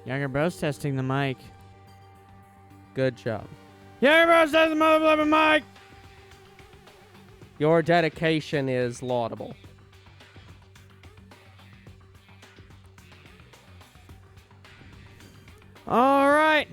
Younger bro's testing the mic. Good job. Younger bro's testing the motherfucking mic! Your dedication is laudable. Alright.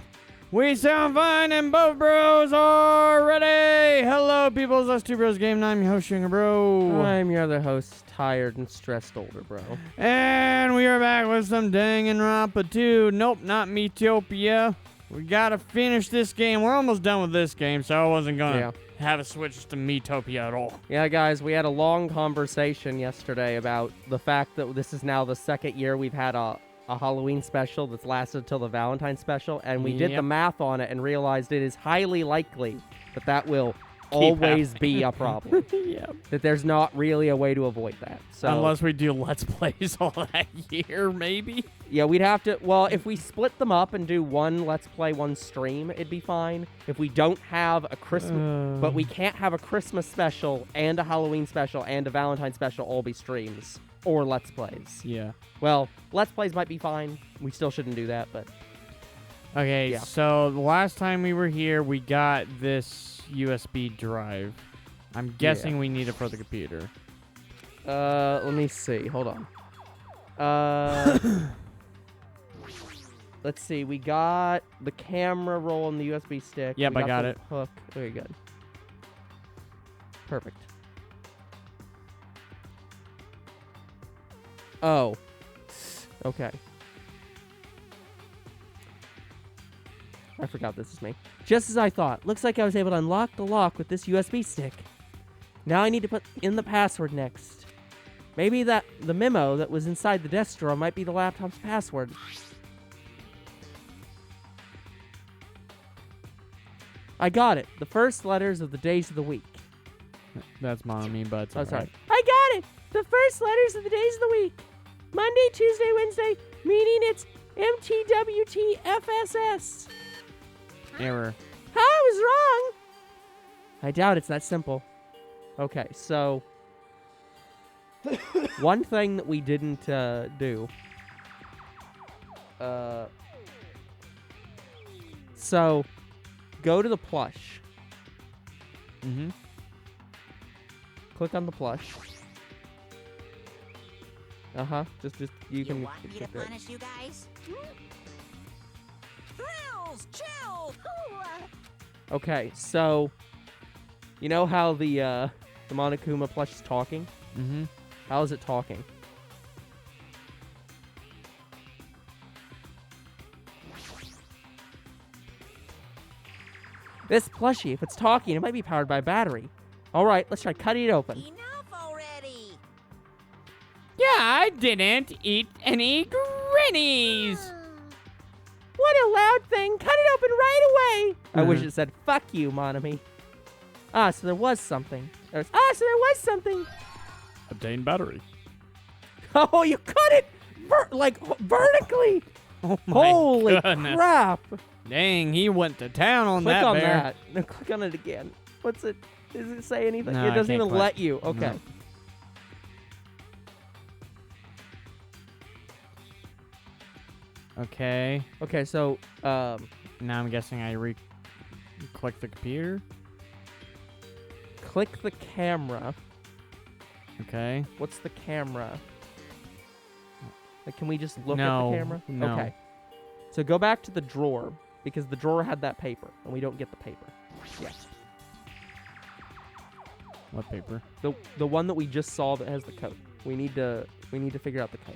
We sound fine and both bros are ready. Hello, peoples. That's Two Bros Game. I'm your host, Younger Bro. I'm your other host, tired and stressed older bro. And we are back with some Danganronpa 2. Nope, not Metopia. We gotta finish this game. We're almost done with this game, so I wasn't gonna have a switch to Metopia at all. Yeah, guys, we had a long conversation yesterday about the fact that this is now the second year we've had a Halloween special that's lasted until the Valentine special, and we did the math on it and realized it is highly likely that that will always be a problem. That there's not really a way to avoid that. So unless we do Let's Plays all that year, maybe? Yeah, we'd have to... Well, if we split them up and do one Let's Play, one stream, it'd be fine. If we don't have a Christmas... But we can't have a Christmas special and a Halloween special and a Valentine special all be streams. Or Let's Plays. Yeah. Well, Let's Plays might be fine. We still shouldn't do that, but... Okay, so the last time we were here, we got this USB drive. I'm guessing we need it for the computer. Let me see. Hold on. Let's see. We got the camera roll on the USB stick. Yep, I got it. Hook. Very good. Perfect. Oh. Okay. I forgot this is me. Just as I thought. Looks like I was able to unlock the lock with this USB stick. Now I need to put in the password next. Maybe the memo that was inside the desk drawer might be the laptop's password. I got it. The first letters of the days of the week. That's mommy, but it's sorry. I got it. The first letters of the days of the week. Monday, Tuesday, Wednesday, meaning it's MTWTFSS. Error. I was wrong. I doubt it's that simple. Okay, so one thing that we didn't do. So go to the plush. Mm-hmm. Click on the plush. Just you can. Want me to punish you guys? Thrills, chill. Okay, so you know how the Monokuma plush is talking? Mm-hmm. How is it talking? This plushie, if it's talking, it might be powered by a battery. All right, let's try cutting it open. Enough already. Yeah, I didn't eat any grannies. What a loud thing! Cut it open right away! I wish it said, fuck you, Monami. So there was something. So there was something. Obtain battery. Oh, you cut it vertically. Oh my Holy goodness. crap. Dang, he went to town on Click that on bear. that. No, click on it again. What's it? Does it say anything? No, it I doesn't can't even click. let you. Okay. No. Okay. Okay, so, Now I'm guessing I click the computer. click the camera. Okay. What's the camera? Like, can we just look No, at the camera? no. Okay. So go back to the drawer, because the drawer had that paper, and we don't get the paper. Yes. What paper? The one that we just saw that has the code. We need to figure out the code.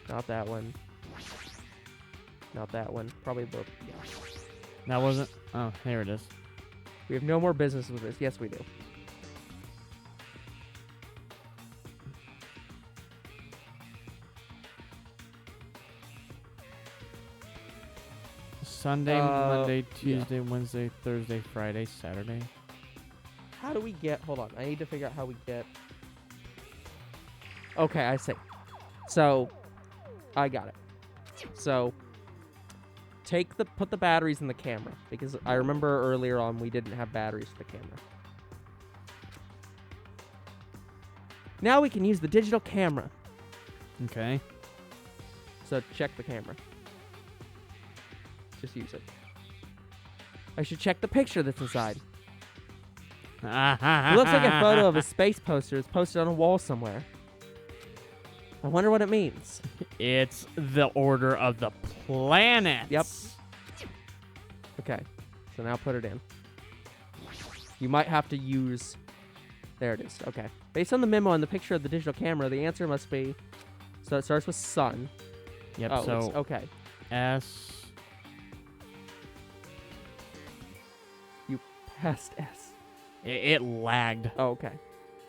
Not that one. Not that one. Probably the... Yeah. That wasn't... Oh, there it is. We have no more business with this. Yes, we do. Sunday, Monday, Tuesday, Wednesday, Thursday, Friday, Saturday. How do we get... Hold on. I need to figure out how we get... Okay, I see. So, I got it. So, put the batteries in the camera, because I remember earlier on we didn't have batteries for the camera. Now we can use the digital camera. Okay. So check the camera. Just use it. I should check the picture that's inside. It looks like a photo of a space poster. It's posted on a wall somewhere. I wonder what it means. It's the order of the planets. Yep. Okay. So now put it in. You might have to use... There it is. Okay. Based on the memo and the picture of the digital camera, the answer must be... So it starts with sun. Yep, Oh, so... okay. S... You passed S. It lagged. Oh, okay.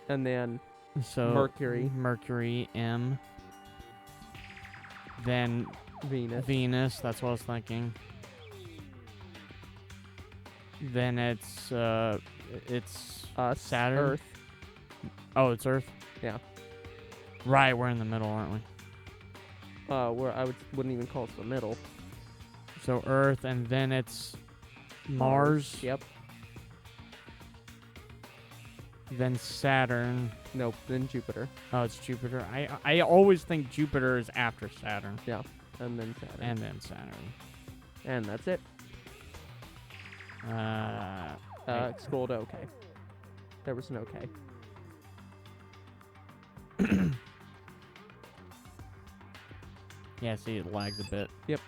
And then... So... Mercury, M. Then... Venus. That's what I was thinking. Then it's Saturn. Earth. Oh, it's Earth? Yeah. Right, we're in the middle, aren't we? Where I wouldn't even call it the middle. So Earth, and then it's Mars. Yep. Then Saturn. Nope, then Jupiter. Oh, it's Jupiter. I always think Jupiter is after Saturn. Yeah, and then Saturn. And then Saturn. And that's it. Scroll to OK. There was an OK. Yeah, see, it lags a bit. Yep.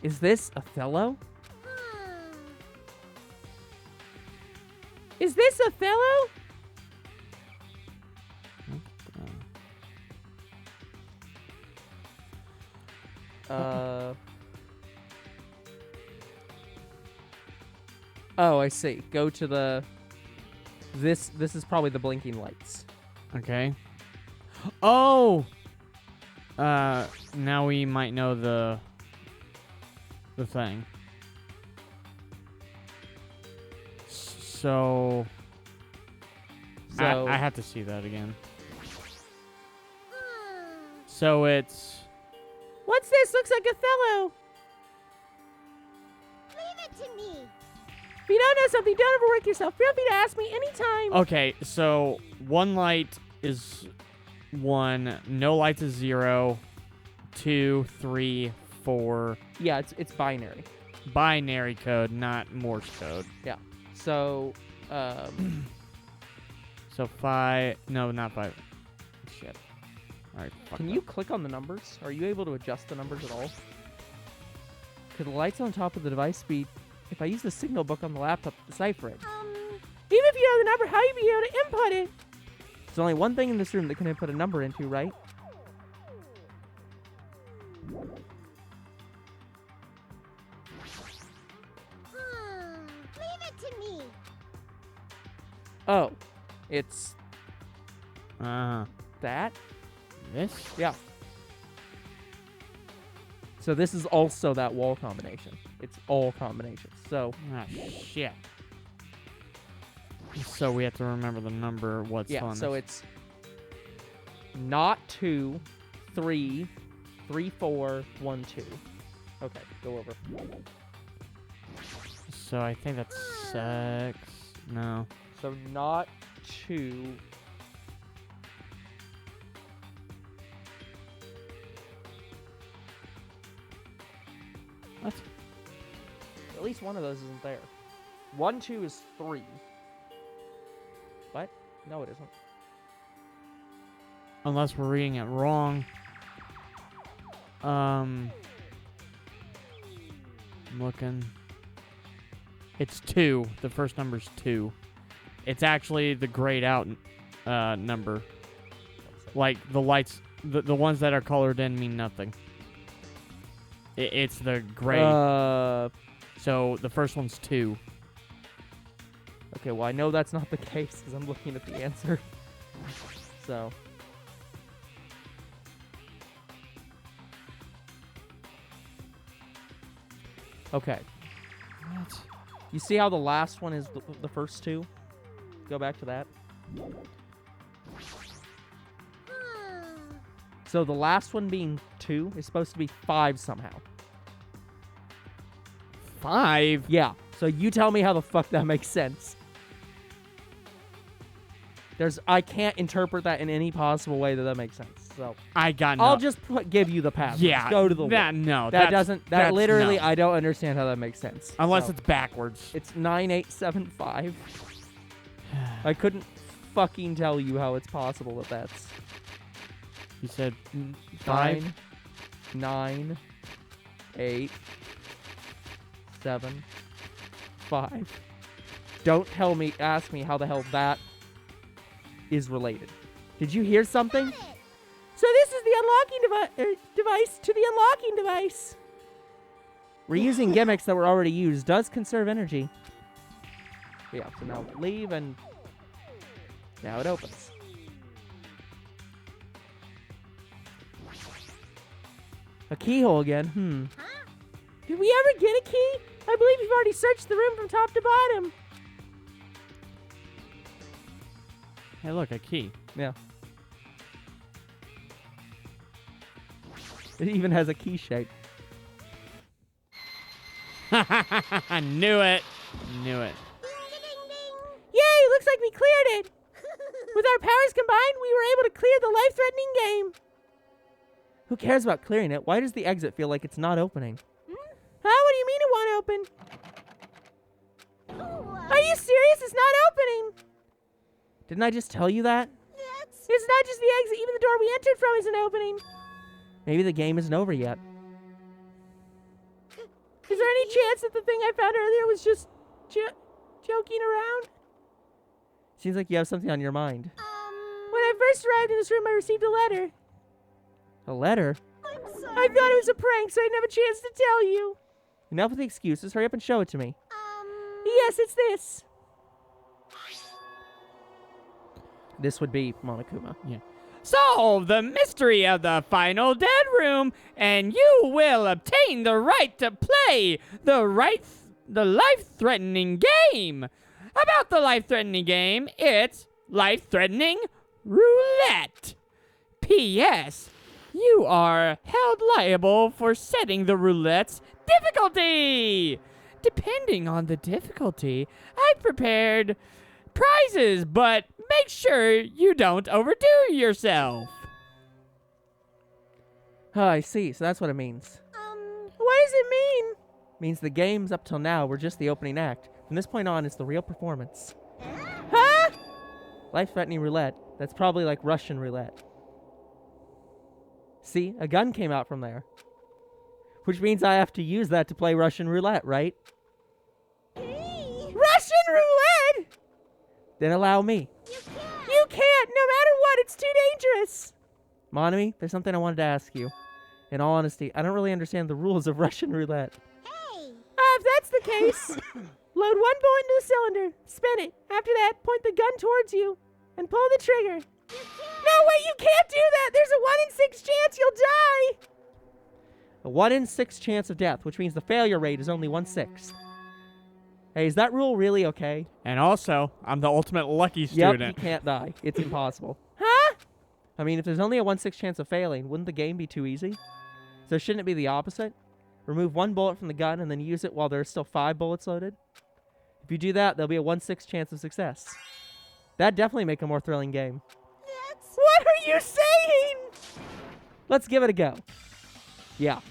Is this Othello? Is this Othello? Oh, I see. Go to the... This is probably the blinking lights. Okay. Oh! Now we might know the thing. So I have to see that again. So it's... What's this? Looks like Othello. Leave it to me. If you don't know something, don't overwork yourself. Feel free to ask me anytime. Okay, so one light is 1, no lights is 0, 2, 3, 4. Yeah, it's binary. Binary code, not Morse code. Yeah. So, So 5, no, not 5. Shit. All right, fuck Can that. you click on the numbers? Are you able to adjust the numbers at all? Could the lights on top of the device be... If I use the signal book on the laptop to decipher it? Even if you know the number, how you be able to input it? There's only one thing in this room that can input a number into, right? Leave it to me. Oh. It's Uh-huh. that? This? Yeah. So this is also that wall combination. It's all combinations. So Ah, shit. So we have to remember the number, what's yeah, on so this. it's not 2, 3, 3, 4, 1, 2. Okay, go over. So I think that's 6. No. So not 2. What? At least one of those isn't there. 1, 2 is 3. What? No, it isn't. Unless we're reading it wrong. I'm looking. It's 2. The first number's 2. It's actually the grayed out number. Like the lights, the ones that are colored in mean nothing. It's the gray. So the first one's 2. Okay, well, I know that's not the case because I'm looking at the answer. So. Okay. What? You see how the last one is the first 2? Go back to that. So the last one being 2 is supposed to be 5 somehow. 5? Yeah. So you tell me how the fuck that makes sense. I can't interpret that in any possible way that makes sense. So I got I'll just give you the password. Yeah. Go to the that. link. No. That doesn't. That that's literally, no. I don't understand how that makes sense. Unless So, it's backwards. it's 9875. I couldn't fucking tell you how it's possible that that's You said 5. 9, 8, 7, 5. Don't ask me how the hell that is related. Did you hear something? So this is the unlocking device to the unlocking device. Reusing gimmicks that were already used does conserve energy. Yeah, so now leave and now it opens. A keyhole again. Did we ever get a key? I believe you've already searched the room from top to bottom. Hey, look, a key. Yeah. It even has a key shape. I knew it. Knew it. Yay, looks like we cleared it. With our powers combined, we were able to clear the life-threatening game. Who cares about clearing it? Why does the exit feel like it's not opening? Huh? What do you mean it won't open? Are you serious? It's not opening. Didn't I just tell you that? It's not just the exit. Even the door we entered from isn't opening. Maybe the game isn't over yet. Is there any chance that the thing I found earlier was just joking around? Seems like you have something on your mind. When I first arrived in this room, I received a letter. A letter? I'm sorry. I thought it was a prank, so I didn't have a chance to tell you. Enough with the excuses. Hurry up and show it to me. Yes, it's this. This would be Monokuma. Yeah. Solve the mystery of the final dead room, and you will obtain the right to play the life-threatening game. About the life-threatening game, it's life-threatening roulette. P.S. You are held liable for setting the roulette's difficulty. Depending on the difficulty, I've prepared prizes, but make sure you don't overdo yourself. Oh, I see. So that's what it means. What does it mean? Means the games up till now were just the opening act. From this point on, it's the real performance. Huh? Life-threatening roulette. That's probably like Russian roulette. See, a gun came out from there. Which means I have to use that to play Russian roulette, right? Russian roulette? Then allow me. You can't, no matter what. It's too dangerous. Monomi, there's something I wanted to ask you. In all honesty, I don't really understand the rules of Russian roulette. Hey! If that's the case, load one bullet into the cylinder, spin it. After that, point the gun towards you, and pull the trigger. No, wait, you can't do that! There's a 1 in 6 chance you'll die! A 1 in 6 chance of death, which means the failure rate is only 1/6. Hey, is that rule really okay? And also, I'm the ultimate lucky student. Yep, you can't die. It's impossible. Huh? I mean, if there's only a 1/6 chance of failing, wouldn't the game be too easy? So shouldn't it be the opposite? Remove 1 bullet from the gun and then use it while there's still 5 bullets loaded? If you do that, there'll be a 1/6 chance of success. That'd definitely make a more thrilling game. What are you saying? Let's give it a go. Yeah.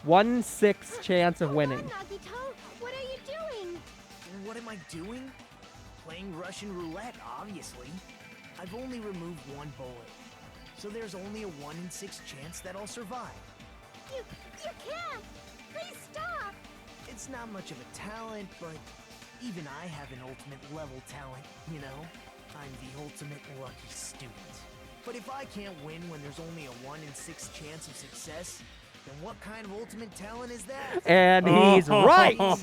1/6 chance of winning. Nagito, what are you doing? What am I doing? Playing Russian roulette, obviously. I've only removed 1 bullet, so there's only a 1 in 6 chance that I'll survive. You can't! Please stop! It's not much of a talent, but even I have an ultimate level talent, you know? I'm the ultimate lucky student. But if I can't win when there's only a 1 in 6 chance of success, then what kind of ultimate talent is that? And he's right. If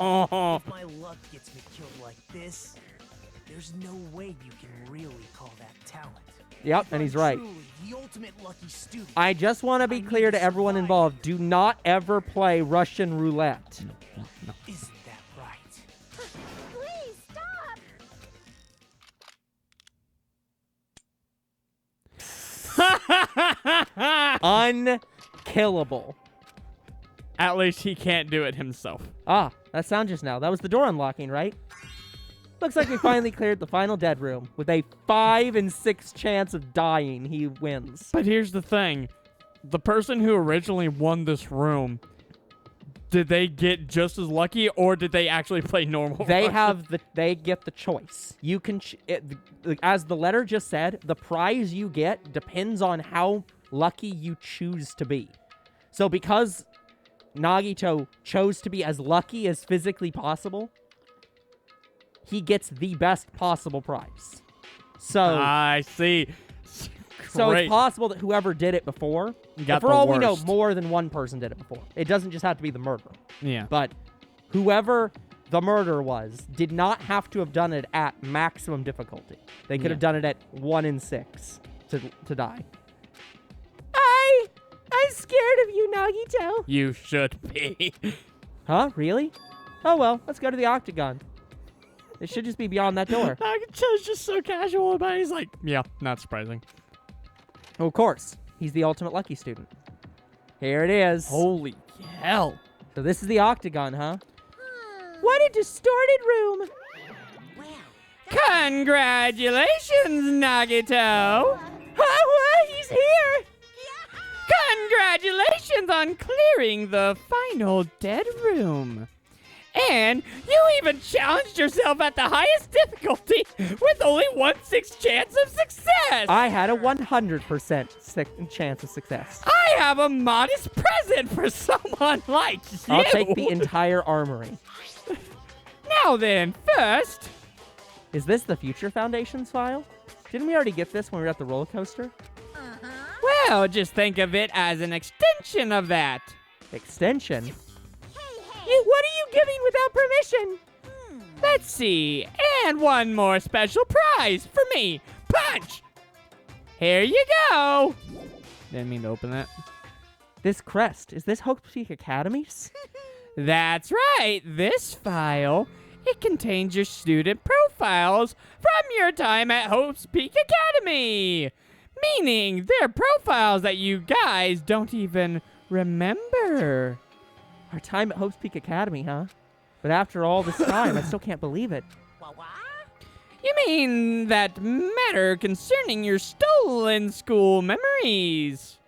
my luck gets me killed like this, there's no way you can really call that talent. Yep, If and I'm he's right. truly the ultimate lucky student, I just want to be clear to everyone involved. Do not ever play Russian roulette. isn't that right? Please stop! Unkillable. At least he can't do it himself. Ah, that sound just now. That was the door unlocking, right? Looks like we finally cleared the final dead room. With a 5 in 6 chance of dying, he wins. But here's the thing. The person who originally won this room, did they get just as lucky, or did they actually play normal? They get the choice. You can, as the letter just said, the prize you get depends on how lucky you choose to be. So because Nagito chose to be as lucky as physically possible, he gets the best possible prize. So I see. So it's possible that whoever did it before, got for all the we know, worst. more than one person did it before. It doesn't just have to be the murderer. Yeah. But whoever the murderer was did not have to have done it at maximum difficulty. They could have done it at 1 in 6 to die. I'm scared of you, Nagito. You should be. Huh? Really? Oh well, let's go to the Octagon. It should just be beyond that door. Nagito's just so casual about it. He's like, yeah, not surprising. Oh, of course. He's the ultimate lucky student. Here it is. Holy hell. So this is the Octagon, huh? What a distorted room. Congratulations, Nagito. He's here. Congratulations on clearing the final dead room. And you even challenged yourself at the highest difficulty with only 1/6 chance of success. I had a 100% chance of success. I have a modest present for someone like you. I'll take the entire armory. Now then, first... Is this the Future Foundation's file? Didn't we already get this when we were at the roller coaster? Well, just think of it as an extension of that. Extension? What are you giving without permission? Let's see. And one more special prize for me. Punch! Here you go. Didn't mean to open that. This crest, is this Hope's Peak Academy's? That's right. This file, it contains your student profiles from your time at Hope's Peak Academy. Meaning they're profiles that you guys don't even remember. Our time at Hope's Peak Academy, huh? But after all this time, I still can't believe it. You mean that matter concerning your stolen school memories?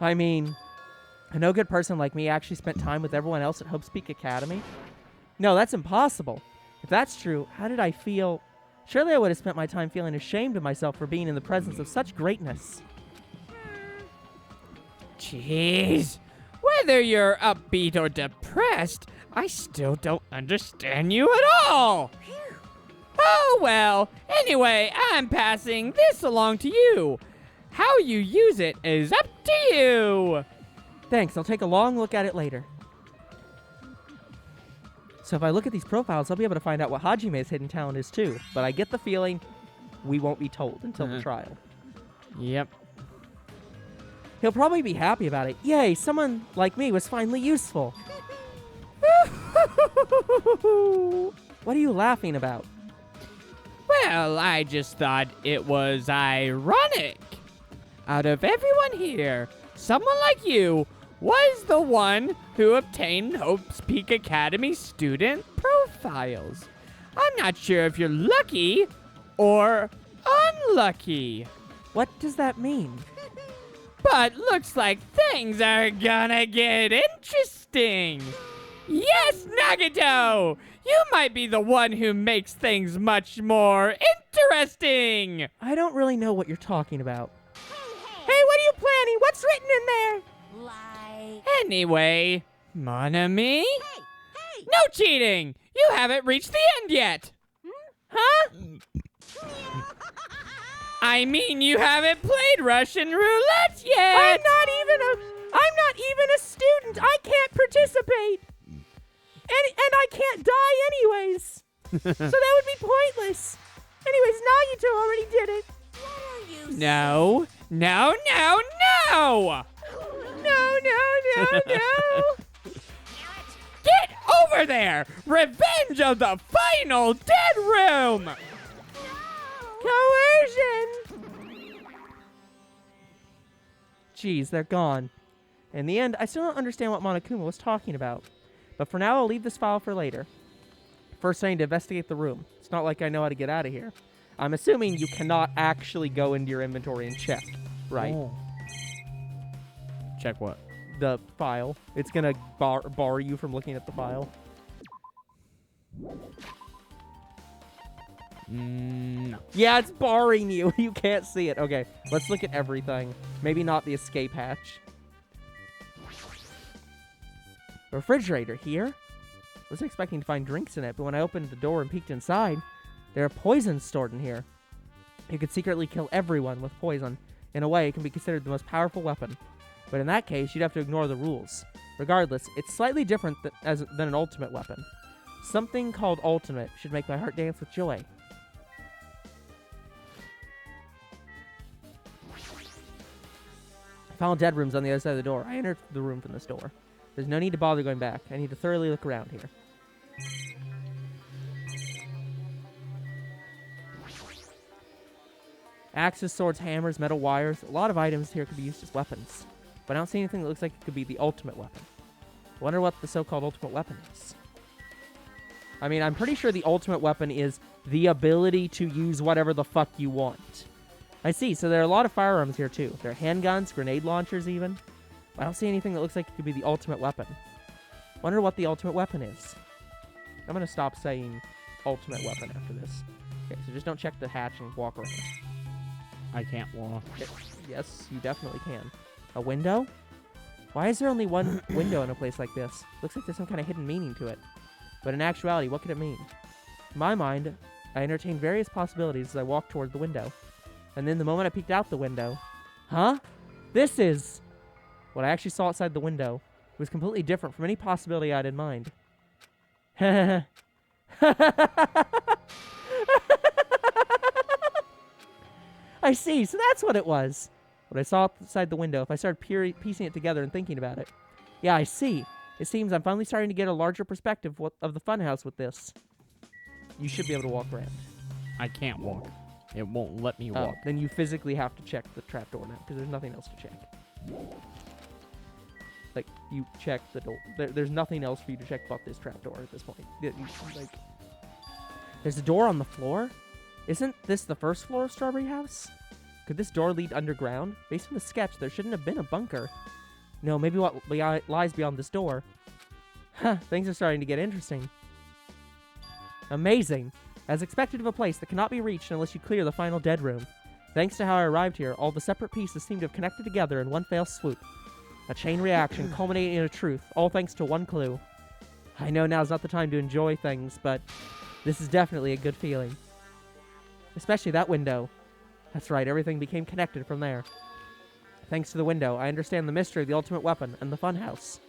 I mean, a no good person like me actually spent time with everyone else at Hope's Peak Academy? No, that's impossible. If that's true, how did I feel? Surely I would have spent my time feeling ashamed of myself for being in the presence of such greatness. Jeez. Whether you're upbeat or depressed, I still don't understand you at all. Oh, well. Anyway, I'm passing this along to you. How you use it is up to you. Thanks, I'll take a long look at it later. So if I look at these profiles, I'll be able to find out what Hajime's hidden talent is too. But I get the feeling we won't be told until the trial. Yep. He'll probably be happy about it. Yay, someone like me was finally useful. What are you laughing about? Well, I just thought it was ironic. Out of everyone here, someone like you was the one who obtained Hope's Peak Academy student profiles. I'm not sure if you're lucky or unlucky. What does that mean? But looks like things are gonna get interesting. Yes, Nagito! You might be the one who makes things much more interesting. I don't really know what you're talking about. Hey, what are you planning? What's written in there? Anyway, mon ami? No cheating! You haven't reached the end yet! Huh? I mean, you haven't played Russian Roulette yet! I'm not even a student! I can't participate! And I can't die anyways! So that would be pointless! Anyways, Nagito already did it! No! No! Get over there! Revenge of the final dead room! Coercion! Jeez, they're gone. In the end, I still don't understand what Monokuma was talking about. But for now, I'll leave this file for later. First, I need to investigate the room. It's not like I know how to get out of here. I'm assuming you cannot actually go into your inventory and check, right? Oh. Check what? The file. It's going to bar you from looking at the file. No. Yeah, it's barring you. You can't see it. Okay, let's look at everything. Maybe not the escape hatch. Refrigerator here? I wasn't expecting to find drinks in it, but when I opened the door and peeked inside, there are poisons stored in here. You could secretly kill everyone with poison. In a way, it can be considered the most powerful weapon. But in that case, you'd have to ignore the rules. Regardless, it's slightly different than an ultimate weapon. Something called ultimate should make my heart dance with joy. I found dead rooms on the other side of the door. I entered the room from this door. There's no need to bother going back. I need to thoroughly look around here. Axes, swords, hammers, metal wires. A lot of items here could be used as weapons. But I don't see anything that looks like it could be the ultimate weapon. I wonder what the so-called ultimate weapon is. I mean, I'm pretty sure the ultimate weapon is the ability to use whatever the fuck you want. I see, so there are a lot of firearms here too. There are handguns, grenade launchers even. I don't see anything that looks like it could be the ultimate weapon. Wonder what the ultimate weapon is. I'm gonna stop saying ultimate weapon after this. Okay, so just don't check the hatch and walk around. I can't walk. Yes, you definitely can. A window? Why is there only one window in a place like this? Looks like there's some kind of hidden meaning to it. But in actuality, what could it mean? In my mind, I entertained various possibilities as I walked toward the window. And then the moment I peeked out the window... Huh? This is... What I actually saw outside the window was completely different from any possibility I had in mind. I see, so that's what it was. What I saw outside the window, if I started piecing it together and thinking about it. Yeah, I see. It seems I'm finally starting to get a larger perspective of the funhouse with this. You should be able to walk around. I can't walk. It won't let me walk. Then you physically have to check the trapdoor now, because there's nothing else to check. Like, you check the door. There's nothing else for you to check but this trapdoor at this point. Like, there's a door on the floor? Isn't this the first floor of Strawberry House? Could this door lead underground? Based on the sketch, there shouldn't have been a bunker. No, maybe what lies beyond this door. Huh, things are starting to get interesting. Amazing. As expected of a place that cannot be reached unless you clear the final dead room. Thanks to how I arrived here, all the separate pieces seem to have connected together in one fell swoop. A chain reaction culminating in a truth, all thanks to one clue. I know now's not the time to enjoy things, but this is definitely a good feeling. Especially that window. That's right, everything became connected from there. Thanks to the window, I understand the mystery of the ultimate weapon and the funhouse.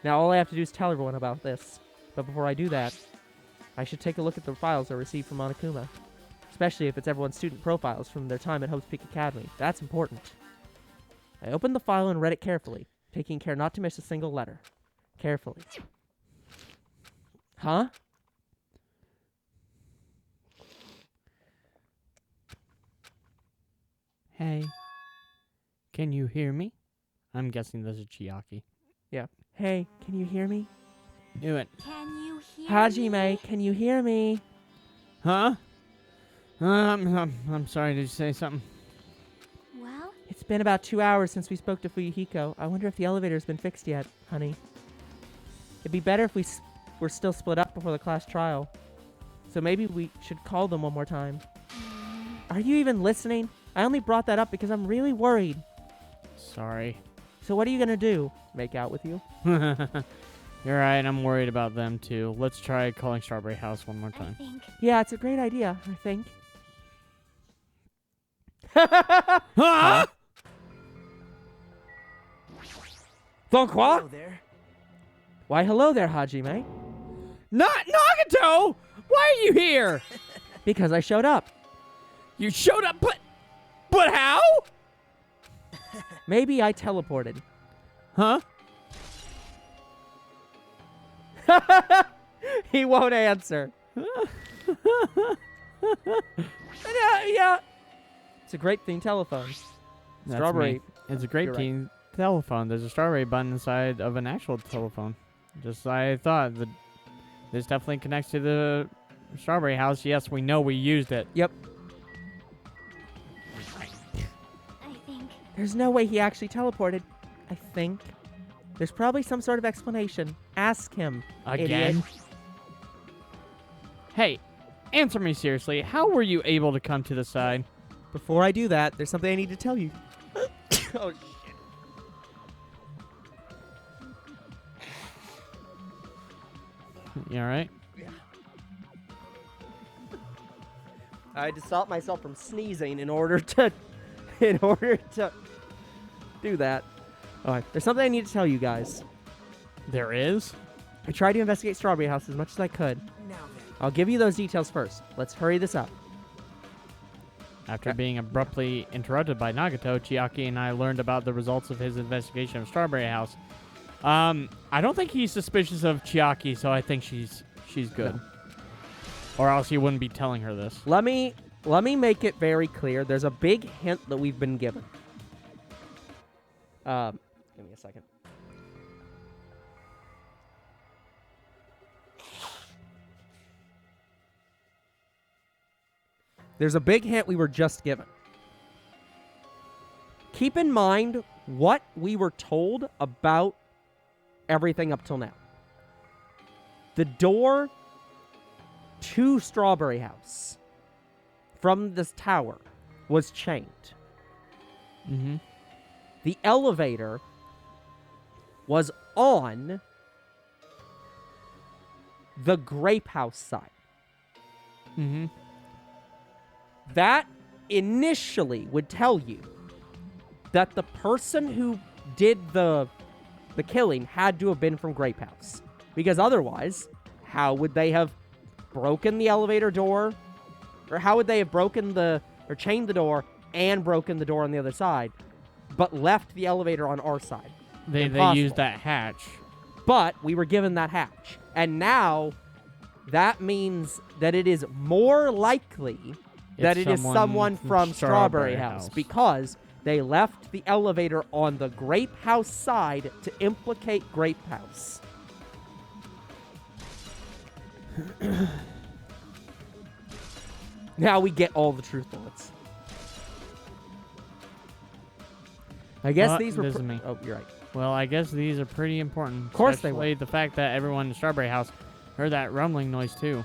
Now all I have to do is tell everyone about this. But before I do that, I should take a look at the files I received from Monokuma. Especially if it's everyone's student profiles from their time at Hope's Peak Academy. That's important. I opened the file and read it carefully, taking care not to miss a single letter. Carefully. Huh? Hey. Can you hear me? I'm guessing this is Chiaki. Yeah. Hey, can you hear me? Do it. Can you hear Hajime, me? can you hear me? Huh? I'm sorry, did you say something? Well, It's been about 2 hours since we spoke to Fuyuhiko. I wonder if the elevator's been fixed yet, honey. It'd be better if we were still split up before the class trial. So maybe we should call them one more time. Are you even listening? I only brought that up because I'm really worried. Sorry. So what are you gonna do? Make out with you? You're right, I'm worried about them too. Let's try calling Strawberry House one more I time. think. Yeah, it's a great idea, I think. Huh? Donc quoi? Hello there. Why, hello there, Hajime. Not Nagito! Why are you here? Because I showed up. You showed up, but how? Maybe I teleported. Huh? He won't answer. Yeah. It's a grape themed telephone. That's Strawberry. me. It's a grape You're right. team telephone. There's a strawberry button inside of an actual telephone. Just I thought that this definitely connects to the strawberry house. Yes, we know we used it. Yep. I think. There's no way he actually teleported. I think. There's probably some sort of explanation. Ask him. Again? Idiot. Hey, answer me seriously. How were you able to come to the side? Before I do that, there's something I need to tell you. Oh, shit. You alright? Yeah. I had to stop myself from sneezing in order to do that. Alright, there's something I need to tell you guys. There is? I tried to investigate Strawberry House as much as I could. Now then. I'll give you those details first. Let's hurry this up. After being abruptly interrupted by Nagito, Chiaki and I learned about the results of his investigation of Strawberry House. I don't think he's suspicious of Chiaki, so I think she's good. No. Or else he wouldn't be telling her this. Let me make it very clear. There's a big hint that we've been given. Give me a second. There's a big hint we were just given. Keep in mind what we were told about everything up till now. The door to Strawberry House from this tower was chained. Mm-hmm. The elevator was on the Grape House side. Mm-hmm. That initially would tell you that the person who did the killing had to have been from Grape House. Because otherwise, how would they have broken the elevator door? Or how would they have chained the door and broken the door on the other side, but left the elevator on our side? They Impossible. used that hatch. But we were given that hatch. And now, that means that it is more likely that it is someone from Strawberry House. Because they left the elevator on the Grape House side to implicate Grape House. Now we get all the truth bullets. I guess these were... this is me. Oh, you're right. Well, I guess these are pretty important. Of course they especially were. the fact that everyone in Strawberry House heard that rumbling noise too.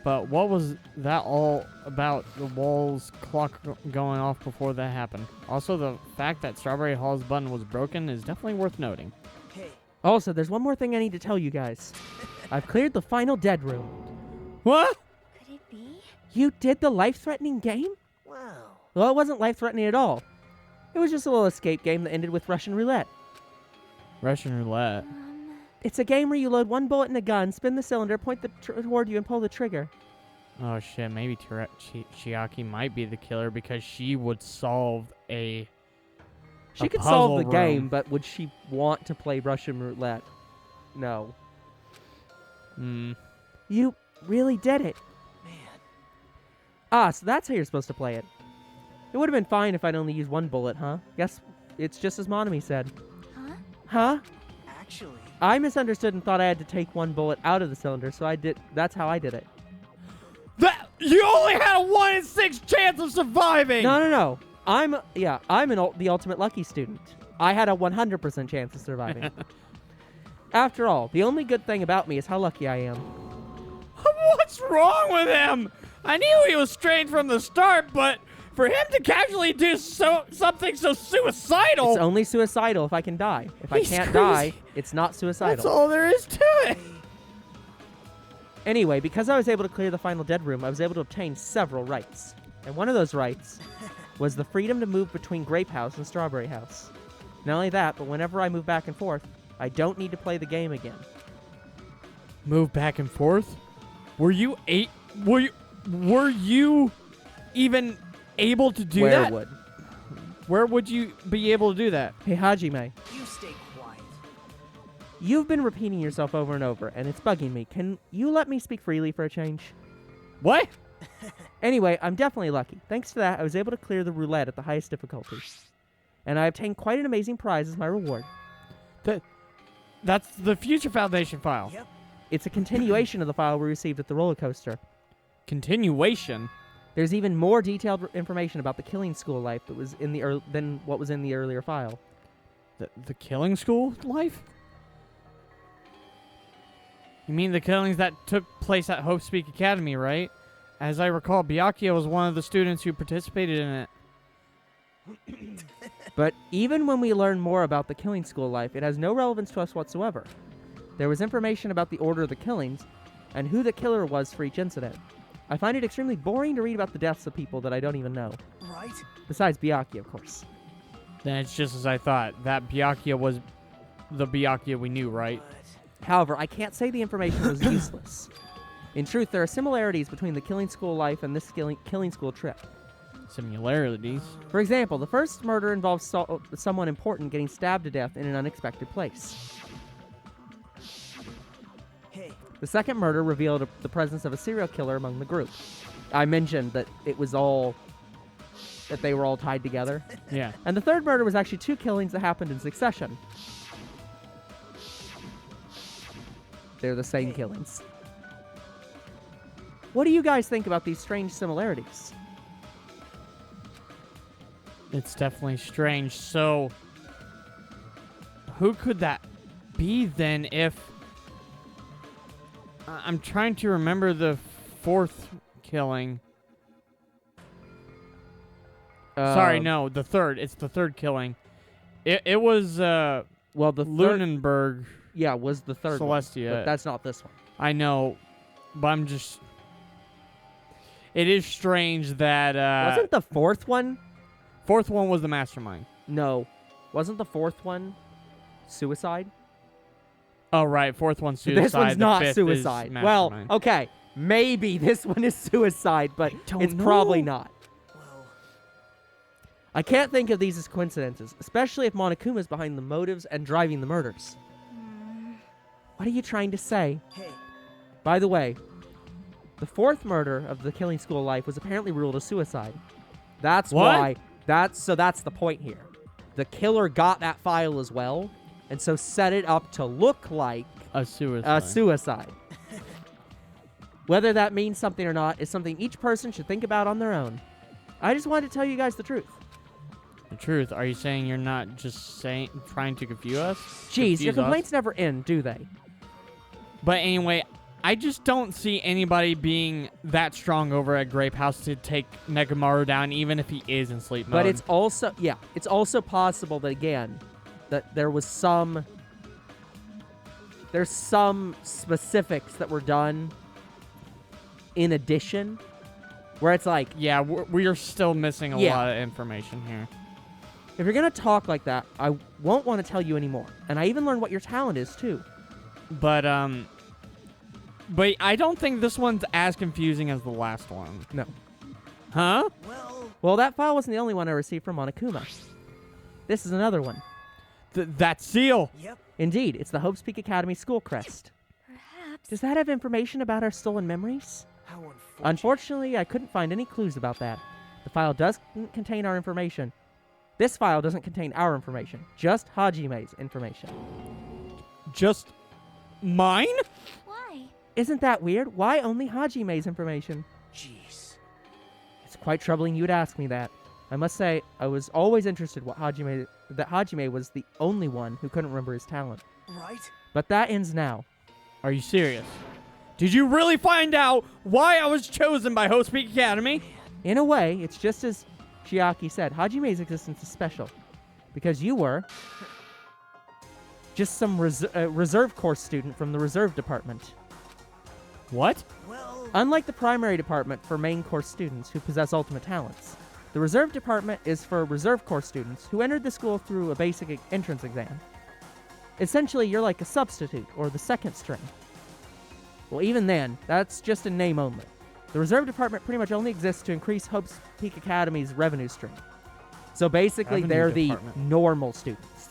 But what was that all about, the wall's clock going off before that happened? Also, the fact that Strawberry Hall's button was broken is definitely worth noting. Hey, Also, there's one more thing I need to tell you guys. I've cleared the final dead room. What? Could it be? You did the life-threatening game? wow. Well, it wasn't life-threatening at all. It was just a little escape game that ended with Russian Roulette. Russian Roulette. It's a game where you load one bullet in a gun, spin the cylinder, point toward you, and pull the trigger. Oh shit, maybe Chiaki might be the killer because she would solve She a could solve puzzle the room. game, but would she want to play Russian Roulette? No. Hmm. You really did it. Man. So that's how you're supposed to play it. It would have been fine if I'd only used one bullet, huh? Guess it's just as Monami said. Huh? Huh? Actually, I misunderstood and thought I had to take one bullet out of the cylinder, so that's how I did it. You only had a 1 in 6 chance of surviving! No. I'm the ultimate lucky student. I had a 100% chance of surviving. After all, the only good thing about me is how lucky I am. What's wrong with him? I knew he was strange from the start, but for him to casually do something so suicidal... It's only suicidal if I can die. If I He's can't crazy. die, it's not suicidal. That's all there is to it. Anyway, because I was able to clear the final dead room, I was able to obtain several rights. And one of those rights was the freedom to move between Grape House and Strawberry House. Not only that, but whenever I move back and forth, I don't need to play the game again. Move back and forth? Were you even able to do that? Would? Where would you be able to do that? Hey, Hajime, you stay quiet. you've been repeating yourself over and over, and it's bugging me. Can you let me speak freely for a change? What? Anyway, I'm definitely lucky. Thanks to that, I was able to clear the roulette at the highest difficulty. and I obtained quite an amazing prize as my reward. That's the Future Foundation file. Yep. It's a continuation of the file we received at the roller coaster. Continuation? There's even more detailed information about the killing school life that was in the than what was in the earlier file. The killing school life? You mean the killings that took place at Hope Speak Academy, right? As I recall, Byakuya was one of the students who participated in it. But even when we learn more about the killing school life, it has no relevance to us whatsoever. There was information about the order of the killings and who the killer was for each incident. I find it extremely boring to read about the deaths of people that I don't even know. Right? Besides Byakuya, of course. Then it's just as I thought. That Byakuya was the Byakuya we knew, right? However, I can't say the information was useless. In truth, there are similarities between the killing school life and this killing school trip. Similarities? For example, the first murder involves someone important getting stabbed to death in an unexpected place. Hey. The second murder revealed the presence of a serial killer among the group. I mentioned that it was that they were all tied together. Yeah. And the third murder was actually 2 killings that happened in succession. They're the same killings. What do you guys think about these strange similarities? It's definitely strange. So, who could that be then if... I'm trying to remember the 4th killing. Sorry, no, the 3rd. It's the 3rd killing. It was, well, the Lunenburg. Yeah, was the 3rd Celestia. one, but that's not this one. I know, but I'm just... It is strange that... Wasn't the 4th one? 4th one was the mastermind. No. Wasn't the 4th one suicide? Oh, right. 4th one's suicide. This one's the not 5th suicide. is Well, mastermind. okay. Maybe this one is suicide, but don't it's know. probably not. Well, I can't think of these as coincidences, especially if Monokuma's behind the motives and driving the murders. What are you trying to say? hey. By the way, the 4th murder of the killing school life was apparently ruled a suicide. That's What? why. That's the point here. The killer got that file as well, and so set it up to look like A suicide. a suicide. Whether that means something or not is something each person should think about on their own. I just wanted to tell you guys the truth. The truth. Are you saying you're not just trying to confuse us? Jeez, your Confuse us? complaints never end, do they? But anyway, I just don't see anybody being that strong over at Grape House to take Nekomaru down, even if he is in sleep mode. But it's also possible that, again, that there's some specifics that were done in addition, where it's like, yeah, we are still missing a lot of information here. if you're going to talk like that, I won't want to tell you anymore. And I even learned what your talent is, too. But I don't think this one's as confusing as the last one. No. Huh? Well, that file wasn't the only one I received from Monokuma. This is another one. That seal. Yep. Indeed, it's the Hope's Peak Academy school crest. Perhaps. Does that have information about our stolen memories? How unfortunate. Unfortunately, I couldn't find any clues about that. The file doesn't contain our information. This file doesn't contain our information, just Hajime's information. Just mine? Why? Isn't that weird? Why only Hajime's information? Jeez. It's quite troubling you'd ask me that. I must say, I was always interested that Hajime was the only one who couldn't remember his talent. Right? But that ends now. Are you serious? Did you really find out why I was chosen by Hope Speak Academy? In a way, it's just as Chiaki said, Hajime's existence is special. Because you were just some reserve course student from the reserve department. What? Well, Unlike the primary department for main course students who possess ultimate talents, the reserve department is for reserve course students who entered the school through a basic entrance exam. Essentially, you're like a substitute or the second string. Well, even then, that's just in name only. The reserve department pretty much only exists to increase Hope's Peak Academy's revenue stream. So basically, Revenue they're department. the normal students.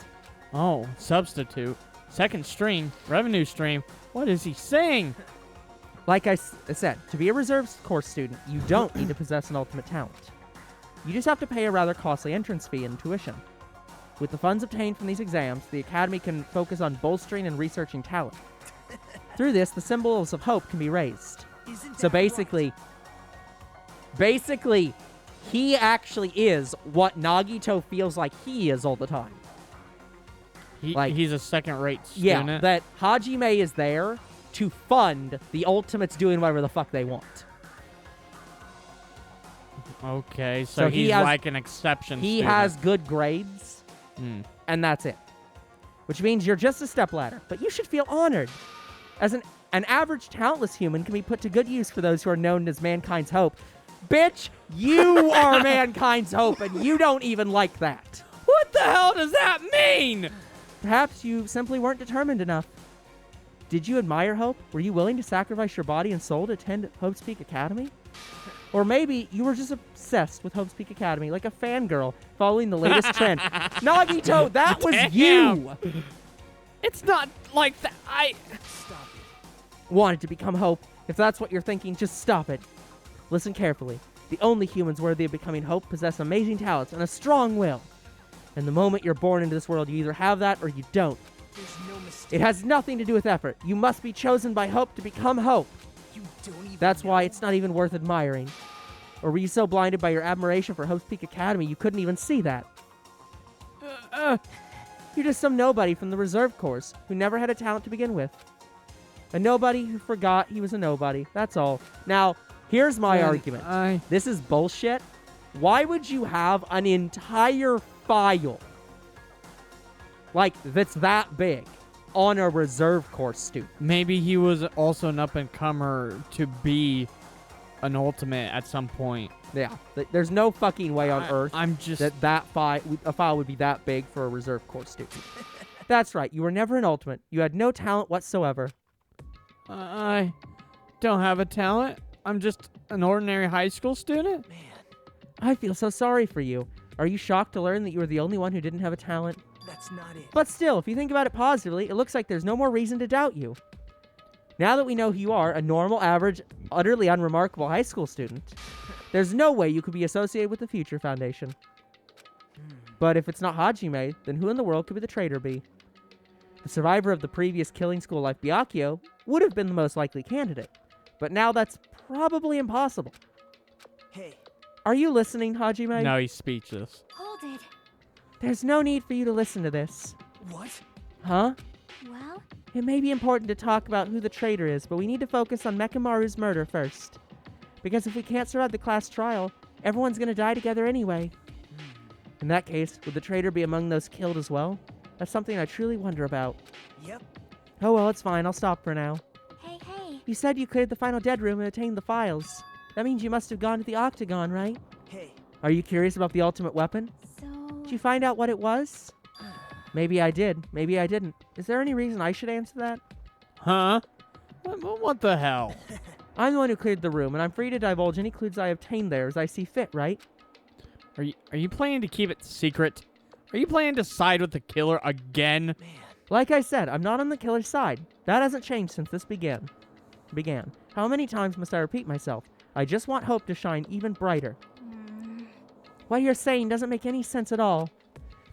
Oh, substitute. Second string. Revenue stream. What is he saying? Like I said, to be a reserve course student, you don't need to possess an ultimate talent. You just have to pay a rather costly entrance fee and tuition. With the funds obtained from these exams, the Academy can focus on bolstering and researching talent. Through this, the symbols of hope can be raised. Isn't So that basically, he actually is what Nagito feels like he is all the time. He's a second-rate Yeah, student. that Hajime is there to fund the Ultimates doing whatever the fuck they want. Okay, so he he's has- like an exception He student. has good grades, and that's it. Which means you're just a stepladder, but you should feel honored. As an average talentless human can be put to good use for those who are known as mankind's hope. Bitch, you are mankind's hope, and you don't even like that. What the hell does that mean? Perhaps you simply weren't determined enough. Did you admire Hope? Were you willing to sacrifice your body and soul to attend Hope's Peak Academy? Or maybe you were just obsessed with Hope's Peak Academy, like a fangirl following the latest trend. Nagito, that was you! It's not like that. Stop it. Wanted to become Hope. If that's what you're thinking, just stop it. Listen carefully. The only humans worthy of becoming Hope possess amazing talents and a strong will. And the moment you're born into this world, you either have that or you don't. There's no mistake. It has nothing to do with effort. You must be chosen by Hope to become Hope. You don't even That's why know? it's not even worth admiring. Or were you so blinded by your admiration for Hope's Peak Academy you couldn't even see that? You're just some nobody from the reserve course who never had a talent to begin with. A nobody who forgot he was a nobody. That's all. Now, here's my argument. This is bullshit. Why would you have an entire file like that's that big on a reserve course student? Maybe he was also an up-and-comer to be an ultimate at some point. Yeah, there's no fucking way on earth I'm just... that a file would be that big for a reserve course student. That's right. You were never an ultimate. You had no talent whatsoever. I don't have a talent. I'm just an ordinary high school student. Man, I feel so sorry for you. Are you shocked to learn that you were the only one who didn't have a talent? that's not it. But still, if you think about it positively, it looks like there's no more reason to doubt you. Now that we know who you are, a normal, average, utterly unremarkable high school student, there's no way you could be associated with the Future Foundation. But if it's not Hajime, then who in the world could the traitor be? The survivor of the previous killing school life, Byakuya, would have been the most likely candidate. But now that's probably impossible. Hey, Are you listening, Hajime? No, he's speechless. Hold it. There's no need for you to listen to this. what? Huh? Well, It may be important to talk about who the traitor is, but we need to focus on Mekamaru's murder first. Because if we can't survive the class trial, everyone's gonna die together anyway. In that case, would the traitor be among those killed as well? That's something I truly wonder about. Yep. Oh well, it's fine. I'll stop for now. hey. You said you cleared the final dead room and attained the files. That means you must have gone to the Octagon, right? Hey, Are you curious about the ultimate weapon? So, Did you find out what it was? Maybe I did. Maybe I didn't. Is there any reason I should answer that? Huh? What the hell? I'm the one who cleared the room, and I'm free to divulge any clues I obtained there as I see fit, right? Are you planning to keep it secret? Are you planning to side with the killer again? man. Like I said, I'm not on the killer's side. That hasn't changed since this began. How many times must I repeat myself? I just want Hope to shine even brighter. What you're saying doesn't make any sense at all.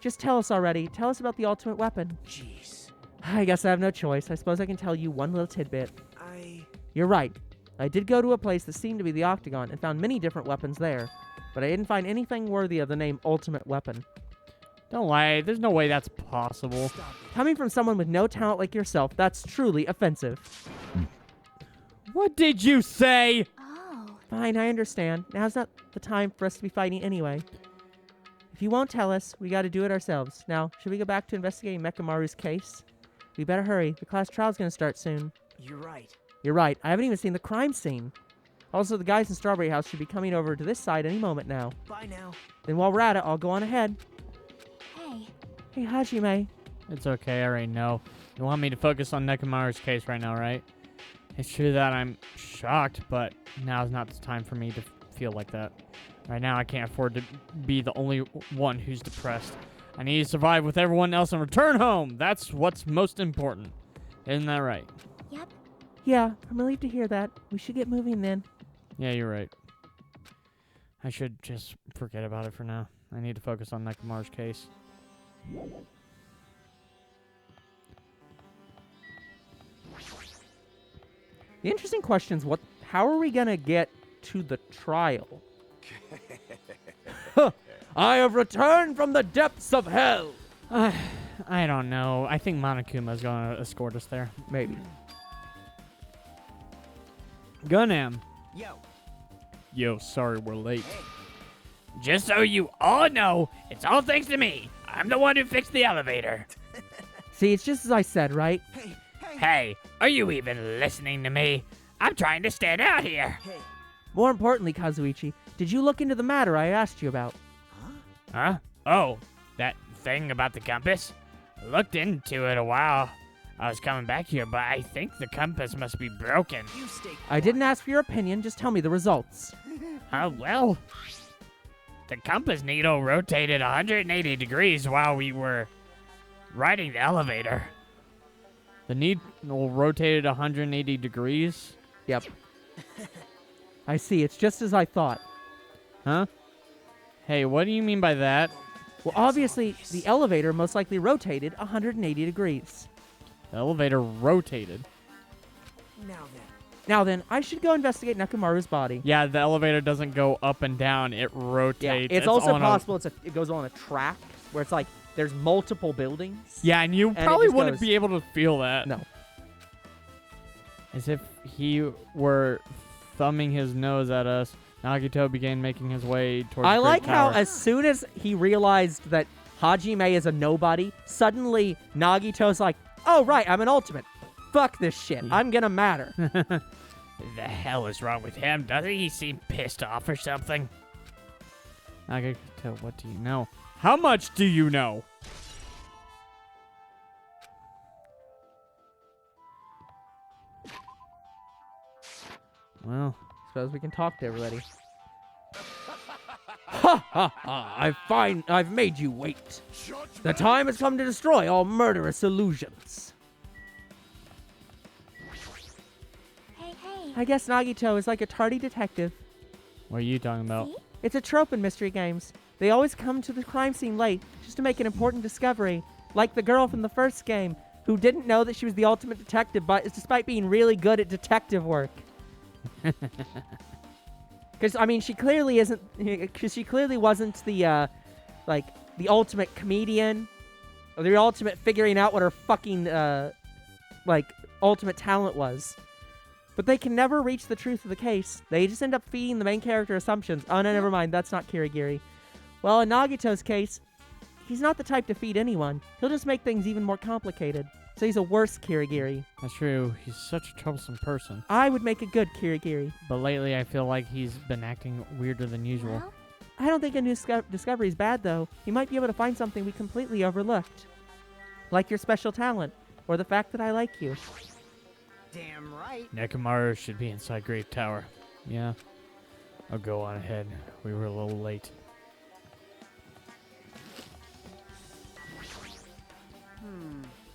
Just tell us already. Tell us about the ultimate weapon. Jeez. I guess I have no choice. I suppose I can tell you one little tidbit. I... You're right. I did go to a place that seemed to be the Octagon and found many different weapons there. But I didn't find anything worthy of the name Ultimate Weapon. Don't lie. There's no way that's possible. Stop it. Coming from someone with no talent like yourself, that's truly offensive. What did you say? oh, Fine, I understand. Now's not the time for us to be fighting anyway. If you won't tell us, we gotta do it ourselves. Now, should we go back to investigating Mekamaru's case? We better hurry. The class trial's gonna start soon. You're right. You're right. I haven't even seen the crime scene. Also, the guys in Strawberry House should be coming over to this side any moment now. Bye now. Then while we're at it, I'll go on ahead. hey. Hey, Hajime. It's okay. I already know. You want me to focus on Nekomaru's case right now, right? It's true that I'm shocked, but now's not the time for me to feel like that. Right now, I can't afford to be the only one who's depressed. I need to survive with everyone else and return home. That's what's most important. Isn't that right? Yep. Yeah, I'm relieved to hear that. We should get moving then. Yeah, you're right. I should just forget about it for now. I need to focus on Nekomaru's case. The interesting question is, how are we going to get to the trial? I have returned from the depths of hell. I don't know. I think Monokuma's going to escort us there. Maybe. Gunam. Yo. Yo, sorry we're late. Hey. Just so you all know, it's all thanks to me. I'm the one who fixed the elevator. See, it's just as I said, right? Hey. Hey, are you even listening to me? I'm trying to stand out here. Hey. More importantly, Kazuichi, did you look into the matter I asked you about? Huh? Oh, that thing about the compass? I looked into it a while. I was coming back here, but I think the compass must be broken. You stay quiet. I didn't ask for your opinion, just tell me the results. Well, the compass needle rotated 180 degrees while we were riding the elevator. The needle rotated 180 degrees? Yep. I see, it's just as I thought. Huh? Hey, what do you mean by that? Well, obviously, the elevator most likely rotated 180 degrees. The elevator rotated. Now then. I should go investigate Nekomaru's body. Yeah, the elevator doesn't go up and down. It rotates. Yeah, it's also on possible it goes on a track where it's like there's multiple buildings. Yeah, and you it probably just wouldn't goes- be able to feel that. No. As if he were thumbing his nose at us, Nagito began making his way towards I the like Great how Tower. as soon as he realized that Hajime is a nobody, suddenly Nagito's like, oh, right, I'm an ultimate. Fuck this shit. I'm gonna matter. The hell is wrong with him? Doesn't he seem pissed off or something? Nagito, what do you know? How much do you know? Well, Suppose we can talk to everybody. Ha ha ha! I've made you wait. The time has come to destroy all murderous illusions. Hey, I guess Nagito is like a tardy detective. what are you talking about? see? It's a trope in mystery games. They always come to the crime scene late just to make an important discovery. Like the girl from the first game who didn't know that she was the ultimate detective, but despite being really good at detective work. Because, I mean, she clearly isn't... Because she clearly wasn't the, the ultimate comedian. Or the ultimate figuring out what her fucking, ultimate talent was. But they can never reach the truth of the case. They just end up feeding the main character assumptions. Oh, no, never mind. That's not Kirigiri. Well, in Nagito's case, he's not the type to feed anyone. He'll just make things even more complicated. So he's a worse Kirigiri. That's true. He's such a troublesome person. I would make a good Kirigiri. But lately, I feel like he's been acting weirder than usual. Well, I don't think a new discovery is bad, though. He might be able to find something we completely overlooked. Like your special talent, or the fact that I like you. Damn right. Nekomaru should be inside Great Tower. Yeah. I'll go on ahead. We were a little late.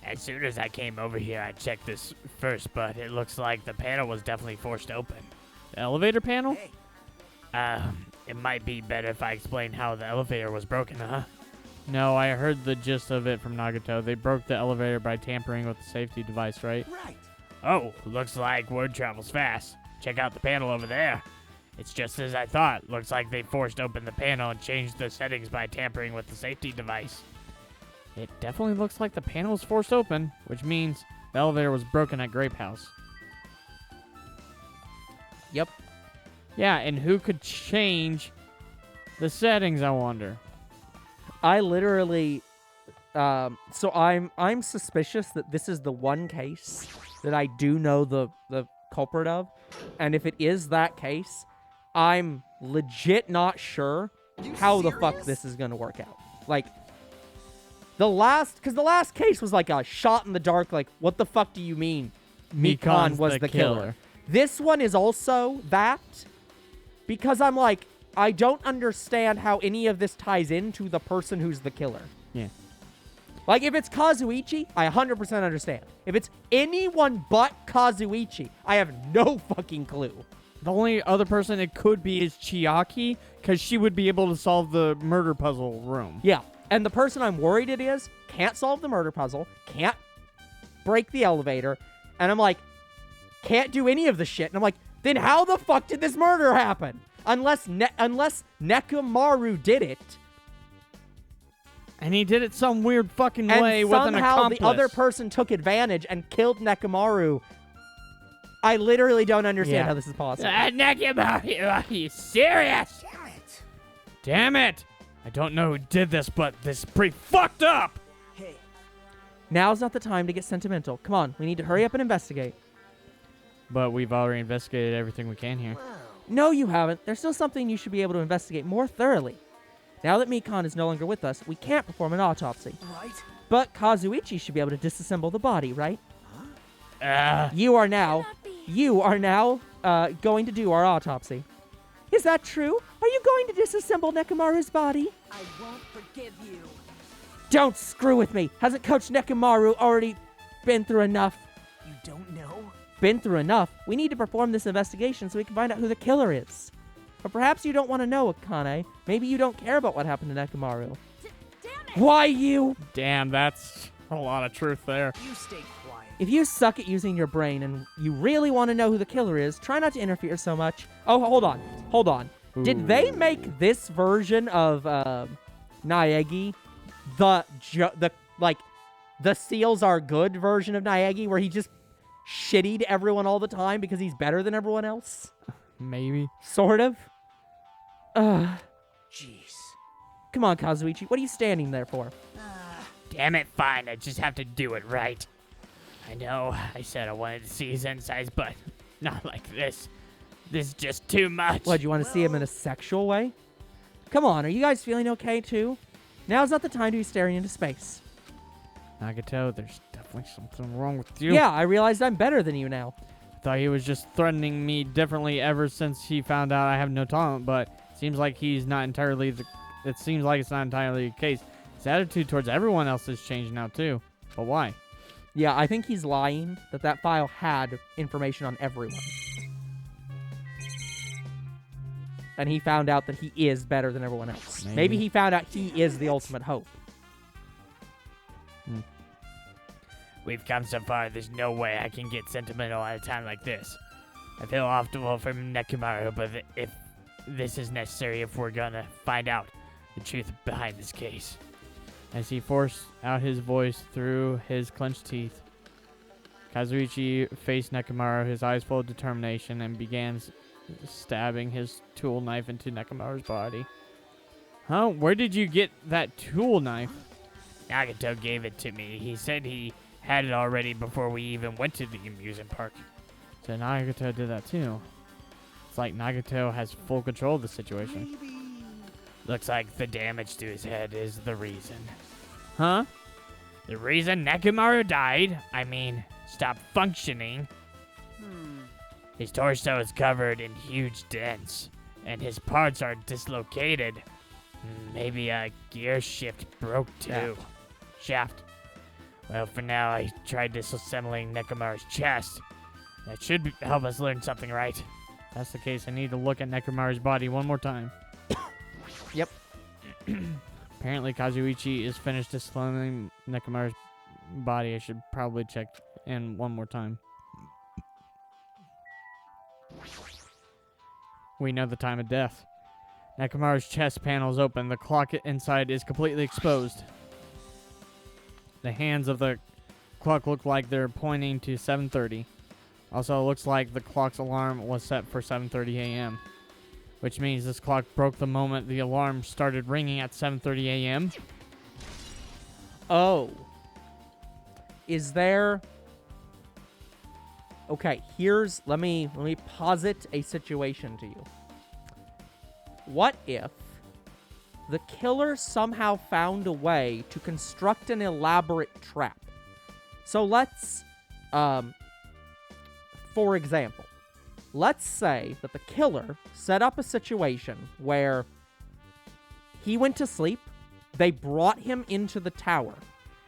As soon as I came over here, I checked this first, but it looks like the panel was definitely forced open. The elevator panel? Hey. It might be better if I explain how the elevator was broken, huh? No, I heard the gist of it from Nagito. They broke the elevator by tampering with the safety device, right? Right. Oh, looks like word travels fast. Check out the panel over there. It's just as I thought. Looks like they forced open the panel and changed the settings by tampering with the safety device. It definitely looks like the panel was forced open, which means the elevator was broken at Grape House. Yep. Yeah, and who could change the settings, I wonder? I literally... so I'm suspicious that this is the one case that I do know the culprit of. And if it is that case, I'm legit not sure how the fuck this is going to work out. Like... Because the last case was like a shot in the dark, like, what the fuck do you mean Mikan was the killer? This one is also that, because I'm like, I don't understand how any of this ties into the person who's the killer. Yeah. Like, if it's Kazuichi, I 100% understand. If it's anyone but Kazuichi, I have no fucking clue. The only other person it could be is Chiaki, because she would be able to solve the murder puzzle room. Yeah. And the person I'm worried it is can't solve the murder puzzle, can't break the elevator, and I'm like, can't do any of the shit. And I'm like, then how the fuck did this murder happen? Unless Nekomaru did it. And he did it some weird fucking And way with an somehow accomplice. the other person took advantage and killed Nekomaru. I literally don't understand how this is possible. Nekomaru, are you serious? Damn it. Damn it! I don't know who did this, but this is pretty fucked up! Hey, Now's not the time to get sentimental. Come on, we need to hurry up and investigate. But we've already investigated everything we can here. wow. No, you haven't. There's still something you should be able to investigate more thoroughly. Now that Mikan is no longer with us, we can't perform an autopsy. Right? But Kazuichi should be able to disassemble the body, right? Uh, You are now Cannot be. going to do our autopsy. Is that true? Are you going to disassemble Nekomaru's body? I won't forgive you. Don't screw with me. Hasn't Coach Nekomaru already been through enough? You don't know? Been through enough? We need to perform this investigation so we can find out who the killer is. But perhaps you don't want to know, Akane. Maybe you don't care about what happened to Nekomaru. Damn it! Why you? Damn, that's a lot of truth there. You stay quiet. If you suck at using your brain and you really want to know who the killer is, try not to interfere so much. Oh, hold on. Hold on. Did they make this version of Naegi the seals are good version of Naegi where he just shittied everyone all the time because he's better than everyone else? Maybe. Sort of. Jeez. Come on, Kazuichi. What are you standing there for? damn it, fine. I just have to do it right. I know I said I wanted to see his insides, but not like this. This is just too much. What, do you want to see him in a sexual way? Come on, are you guys feeling okay, too? Now's not the time to be staring into space. Nagito, there's definitely something wrong with you. Yeah, I realized I'm better than you now. I thought he was just threatening me differently ever since he found out I have no talent, but it seems like it's not entirely the case. His attitude towards everyone else has changed now, too. But why? Yeah, I think he's lying that file had information on everyone. And he found out that he is better than everyone else. Maybe he found out he is the ultimate hope. We've come so far, there's no way I can get sentimental at a time like this. I feel awful for Nekomaru, but if this is necessary if we're gonna find out the truth behind this case. As he forced out his voice through his clenched teeth, Kazuichi faced Nekomaru, his eyes full of determination, and began stabbing his tool knife into Nekomaru's body. Huh? Where did you get that tool knife? Nagito gave it to me. He said he had it already before we even went to the amusement park. So Nagito did that too. It's like Nagito has full control of the situation. Looks like the damage to his head is the reason. Huh? The reason Nekomaru died, stopped functioning. His torso is covered in huge dents, and his parts are dislocated. Maybe a gear shift broke too. Shaft. Well, for now, I tried disassembling Nekomaru's chest. That should help us learn something, right? If that's the case, I need to look at Nekomaru's body one more time. Yep. Apparently, Kazuichi is finished disassembling Nekomaru's body. I should probably check in one more time. We know the time of death. Nekomaru's chest panel is open. The clock inside is completely exposed. The hands of the clock look like they're pointing to 7:30. Also, it looks like the clock's alarm was set for 7:30 a.m., which means this clock broke the moment the alarm started ringing at 7:30 a.m. Oh. Is there... Okay, let me posit a situation to you. What if the killer somehow found a way to construct an elaborate trap? So let's, for example, let's say that the killer set up a situation where he went to sleep, they brought him into the tower,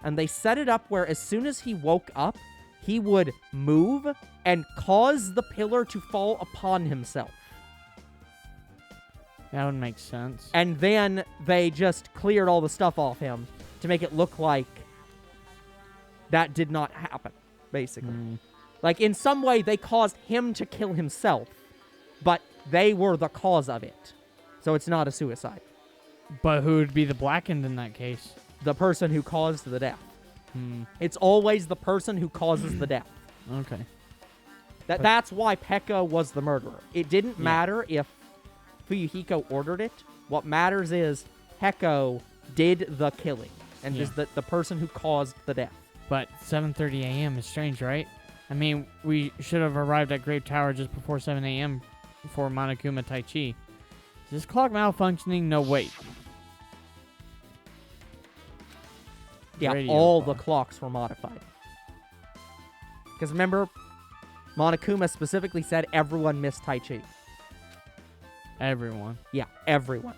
and they set it up where as soon as he woke up, he would move and cause the pillar to fall upon himself. That would make sense. And then they just cleared all the stuff off him to make it look like that did not happen, basically. Like, in some way, they caused him to kill himself, but they were the cause of it. So it's not a suicide. But who would be the blackened in that case? The person who caused the death. It's always the person who causes the death. Okay. That's why Pekka was the murderer. It didn't matter if Fuyuhiko ordered it. What matters is Heko did the killing and is the person who caused the death. But 7:30 a.m. is strange, right? I mean, we should have arrived at Great Tower just before 7 a.m. for Monokuma Taichi. Is this clock malfunctioning? No, wait. Yeah, Radio all bar. the clocks were modified. Because remember, Monokuma specifically said everyone missed Taichi. Everyone. Yeah, everyone.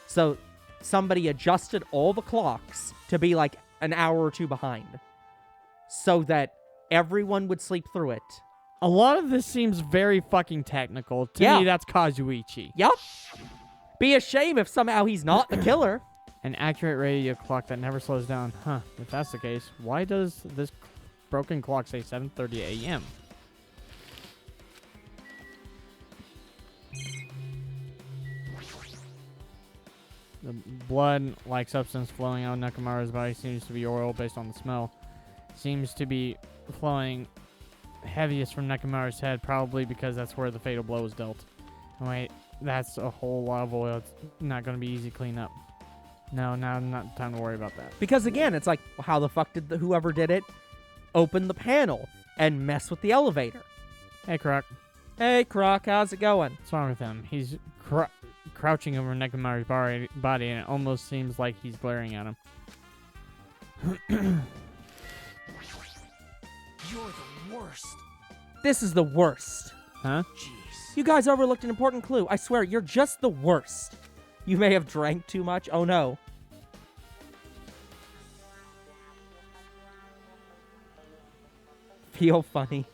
So somebody adjusted all the clocks to be like an hour or two behind so that everyone would sleep through it. A lot of this seems very fucking technical. To me, that's Kazuichi. Yup. Be a shame if somehow he's not the killer. An accurate radio clock that never slows down. Huh. If that's the case, why does this broken clock say 7:30 a.m.? The blood-like substance flowing out of Nekomaru's body seems to be oil based on the smell. Seems to be flowing heaviest from Nekomaru's head, probably because that's where the fatal blow was dealt. Wait, that's a whole lot of oil. It's not going to be easy to clean up. No, now not time to worry about that. Because again, it's like, how the fuck did whoever did it open the panel and mess with the elevator? Hey, Croc. Hey, Croc, how's it going? What's wrong with him? He's crouching over Nekomaru's body, and it almost seems like he's glaring at him. You're the worst. This is the worst. Huh? Jeez. You guys overlooked an important clue. I swear, you're just the worst. You may have drank too much. Oh, no. Feel funny.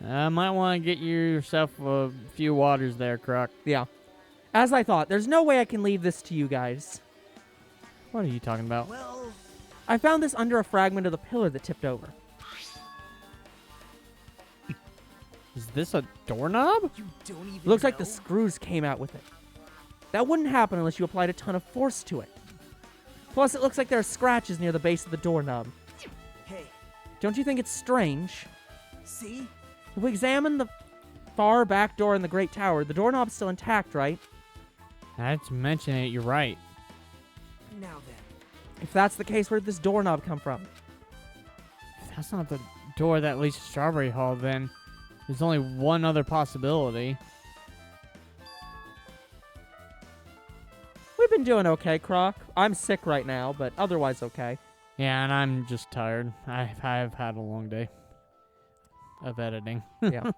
Might want to get yourself a few waters there, Croc. Yeah. As I thought, there's no way I can leave this to you guys. What are you talking about? Well, I found this under a fragment of the pillar that tipped over. Is this a doorknob? you don't even Looks like the know? screws came out with it. That wouldn't happen unless you applied a ton of force to it. Plus, it looks like there are scratches near the base of the doorknob. Hey, Don't you think it's strange? see? If we examine the far back door in the Great Tower, the doorknob's still intact, right? Now to mention it, you're right. Now then. If that's the case, where did this doorknob come from? If that's not the door that leads to Strawberry Hall, then there's only one other possibility. We've been doing okay, Croc. I'm sick right now, but otherwise okay. Yeah, and I'm just tired. I've had a long day of editing. Yeah.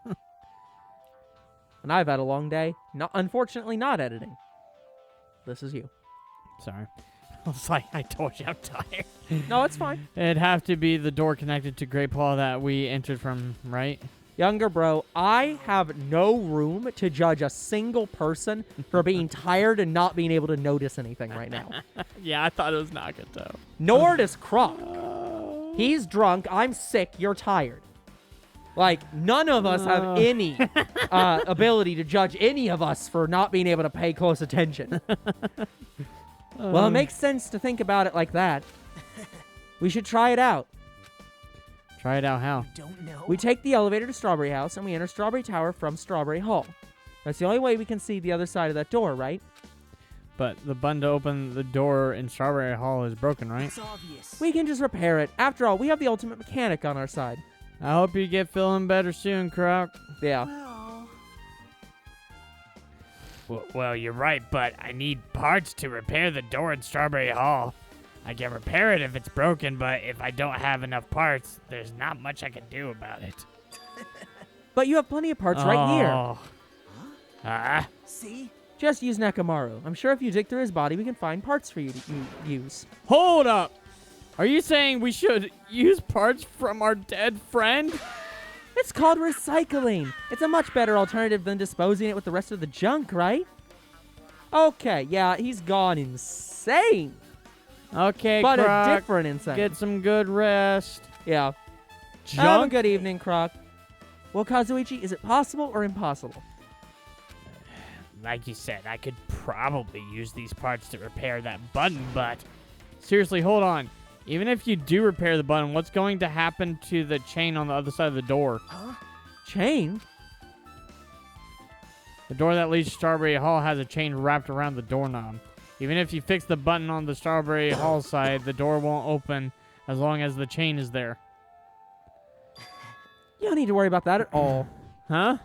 And I've had a long day. Unfortunately, not editing. This is you. Sorry. I was like, I told you I'm tired. No, it's fine. It'd have to be the door connected to Great Hall that we entered from, right? Younger bro, I have no room to judge a single person for being tired and not being able to notice anything right now. Yeah, I thought it was Nagito. Nor does Croc. He's drunk, I'm sick, you're tired. Like, none of us have any ability to judge any of us for not being able to pay close attention. Well, it makes sense to think about it like that. We should try it out. Try it out how? Don't know. We take the elevator to Strawberry House, and we enter Strawberry Tower from Strawberry Hall. That's the only way we can see the other side of that door, right? But the button to open the door in Strawberry Hall is broken, right? It's obvious. We can just repair it. After all, we have the ultimate mechanic on our side. I hope you get feeling better soon, Croc. Yeah. Well, you're right, but I need parts to repair the door in Strawberry Hall. I can repair it if it's broken, but if I don't have enough parts, there's not much I can do about it. But you have plenty of parts right here. Ah, See? Just use Nekomaru. I'm sure if you dig through his body, we can find parts for you to use. Hold up! Are you saying we should use parts from our dead friend? It's called recycling. It's a much better alternative than disposing it with the rest of the junk, right? Okay, yeah, he's gone insane. Okay, But Croc, a different insane. get some good rest. Yeah. Have a Junk? good evening, Croc. Well, Kazuichi, is it possible or impossible? Like you said, I could probably use these parts to repair that button, but Seriously, hold on. Even if you do repair the button, what's going to happen to the chain on the other side of the door? Huh? Chain? The door that leads to Strawberry Hall has a chain wrapped around the doorknob. Even if you fix the button on the Strawberry Hall side, the door won't open as long as the chain is there. You don't need to worry about that at all. Huh?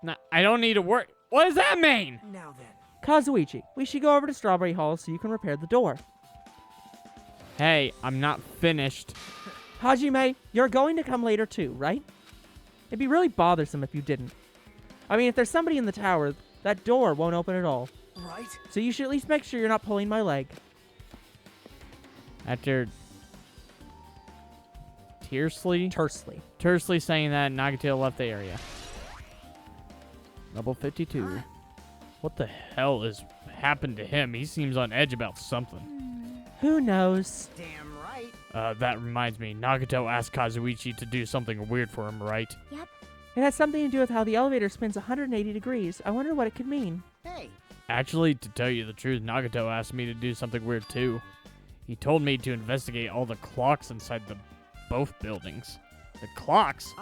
No, I don't need to worry. What does that mean? Now then. Kazuichi, we should go over to Strawberry Hall so you can repair the door. Hey, I'm not finished. Hajime, you're going to come later too, right? It'd be really bothersome if you didn't. I mean, if there's somebody in the tower, that door won't open at all. Right? So you should at least make sure you're not pulling my leg. After tersely Tersely. saying that, Nagito left the area. Level 52. What the hell has happened to him? He seems on edge about something. Who knows? Damn right. That reminds me. Nagito asked Kazuichi to do something weird for him, right? It has something to do with how the elevator spins 180 degrees. I wonder what it could mean. Hey. Actually, to tell you the truth, Nagito asked me to do something weird too. He told me to investigate all the clocks inside both buildings. The clocks?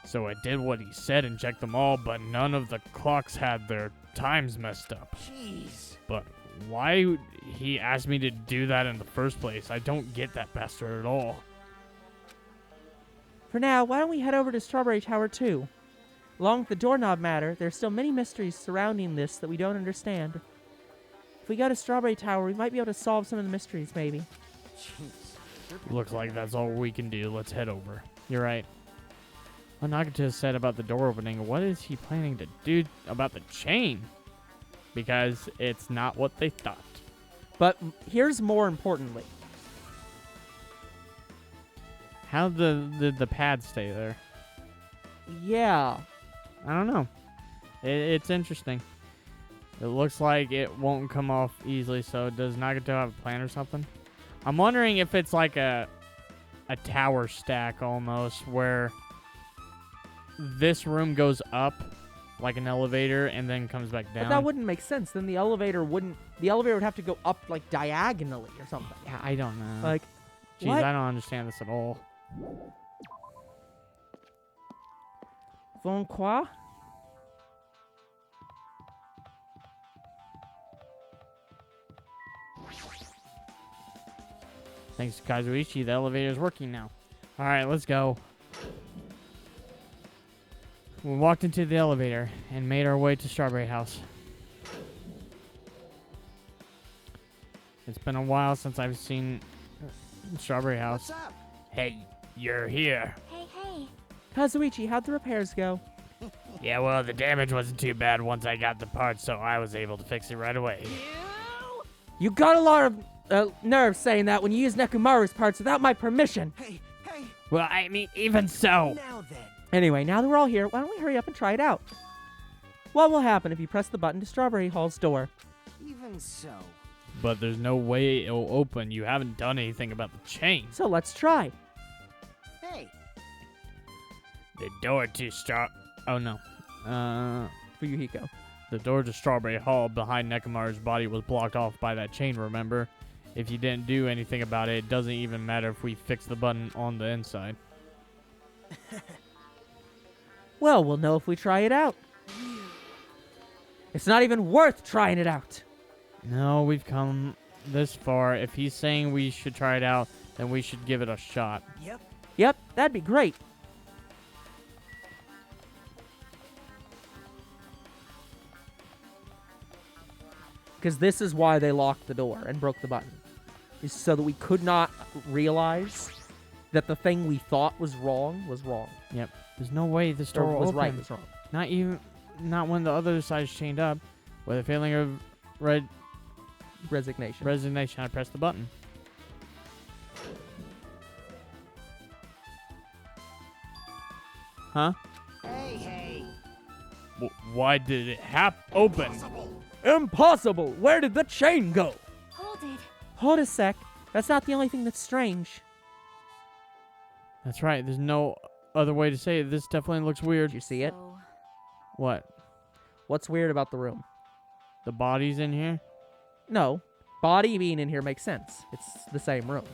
So I did what he said and checked them all, but none of the clocks had their times messed up. Jeez. But why would he asked me to do that in the first place? I don't get that bastard at all. For now, why don't we head over to Strawberry Tower too? Along with the doorknob matter, there's still many mysteries surrounding this that we don't understand. If we go to Strawberry Tower, we might be able to solve some of the mysteries, maybe. Jeez. Looks like that's all we can do. Let's head over. You're right. What Nagito said about the door opening, what is he planning to do about the chain? Because it's not what they thought. But here's more importantly. How did the pad stay there? Yeah. I don't know. It's interesting. It looks like it won't come off easily, so does Nagito have a plan or something? I'm wondering if it's like a tower stack almost, where this room goes up like an elevator and then comes back down. But that wouldn't make sense. Then the elevator would have to go up like diagonally or something. Yeah, I don't know. Like, Jeez, what? I don't understand this at all. Von quoi? Thanks to Kazuichi, the elevator's working now. All right, let's go. We walked into the elevator and made our way to Strawberry House. It's been a while since I've seen Strawberry House. What's up? hey, you're here. Hey. Kazuichi, how'd the repairs go? Yeah, well, the damage wasn't too bad once I got the parts, so I was able to fix it right away. You got a lot of nerve saying that when you use Nekomaru's parts without my permission. Hey. Well, I mean, even so. Now then. Anyway, now that we're all here, why don't we hurry up and try it out? What will happen if you press the button to Strawberry Hall's door? Even so. But there's no way it'll open. You haven't done anything about the chain. So let's try. Hey. The door to Oh, no. Fuyuhiko. The door to Strawberry Hall behind Nekomaru's body was blocked off by that chain, remember? If you didn't do anything about it, it doesn't even matter if we fix the button on the inside. Well, we'll know if we try it out. It's not even worth trying it out. No, we've come this far. If he's saying we should try it out, then we should give it a shot. Yep, that'd be great. Because this is why they locked the door and broke the button. Is so that we could not realize that the thing we thought was wrong was wrong. Yep. There's no way this Or door will was open. right was wrong. Not when the other side's chained up. With a feeling of Resignation. resignation, I pressed the button. Huh? Hey. Why did it open? Impossible! Where did the chain go? Hold it. Hold a sec. That's not the only thing that's strange. That's right. There's no other way to say it. This definitely looks weird. Did you see it? So, What? What's weird about the room? The body's in here? No. Body being in here makes sense. It's the same room.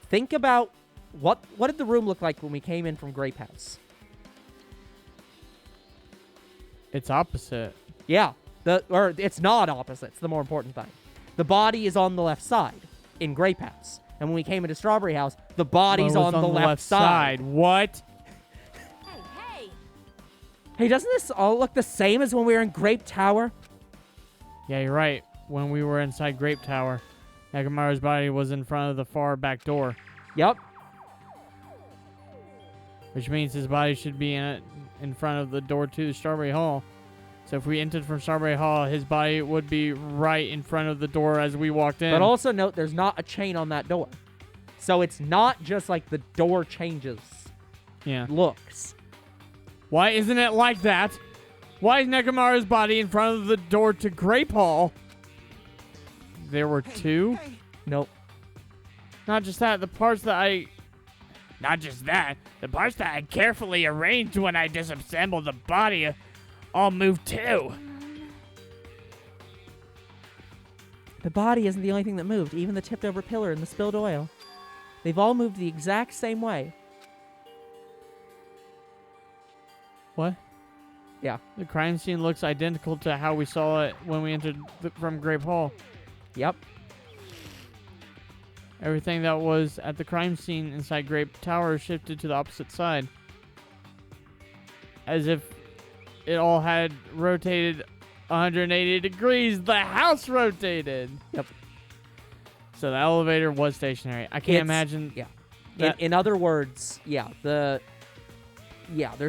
Think about what did the room look like when we came in from Grape House? It's opposite. Yeah. Or it's not opposite. It's the more important thing. The body is on the left side in Grape House. And when we came into Strawberry House, the body's Well, it's on the left side. What? hey. Hey, doesn't this all look the same as when we were in Grape Tower? Yeah, you're right. When we were inside Grape Tower, Nekomaru's body was in front of the far back door, Yep. which means his body should be in front of the door to Strawberry Hall. So if we entered from Strawberry Hall, his body would be right in front of the door as we walked in. But also note there's not a chain on that door. So it's not just like the door changes Yeah. looks. Why isn't it like that? Why is Nekomaru's body in front of the door to Grape Hall? There were two? Nope. Not just that, the parts that I... Not just that, the parts that I carefully arranged when I disassembled the body all moved too. The body isn't the only thing that moved. Even the tipped over pillar and the spilled oil. They've all moved the exact same way. What? Yeah. The crime scene looks identical to how we saw it when we entered from Grape Hall. Yep. Everything that was at the crime scene inside Grape Tower shifted to the opposite side. As if it all had rotated 180 degrees. The house rotated. Yep. So the elevator was stationary. I can't imagine. Yeah. that- In other words, there's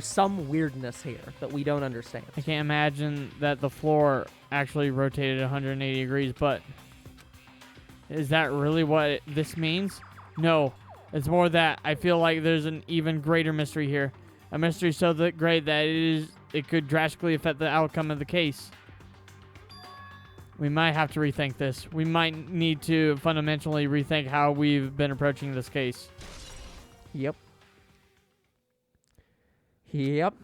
some weirdness here that we don't understand. I can't imagine that the floor actually rotated 180 degrees, but is that really what this means? No. It's more that I feel like there's an even greater mystery here. A mystery so great that it could drastically affect the outcome of the case. We might have to rethink this. We might need to fundamentally rethink how we've been approaching this case. Yep. Yep.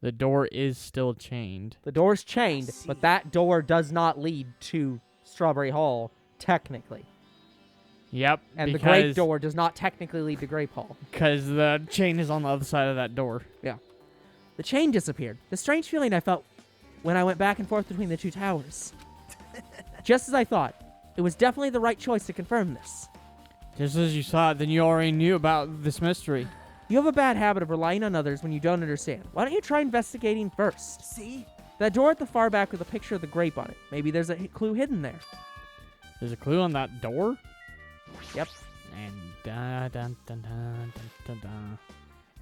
The door is still chained. The door's chained, but that door does not lead to Strawberry Hall, technically. Yep. And the Grape door does not technically lead to Grape Hall. Because the chain is on the other side of that door. The chain disappeared. The strange feeling I felt when I went back and forth between the two towers. Just as I thought. It was definitely the right choice to confirm this. Just as you saw it, then you already knew about this mystery. You have a bad habit of relying on others when you don't understand. Why don't you try investigating first? See? That door at the far back with a picture of the grape on it. Maybe there's a clue hidden there. There's a clue on that door? Yep. And dun, dun, dun, dun, dun, dun.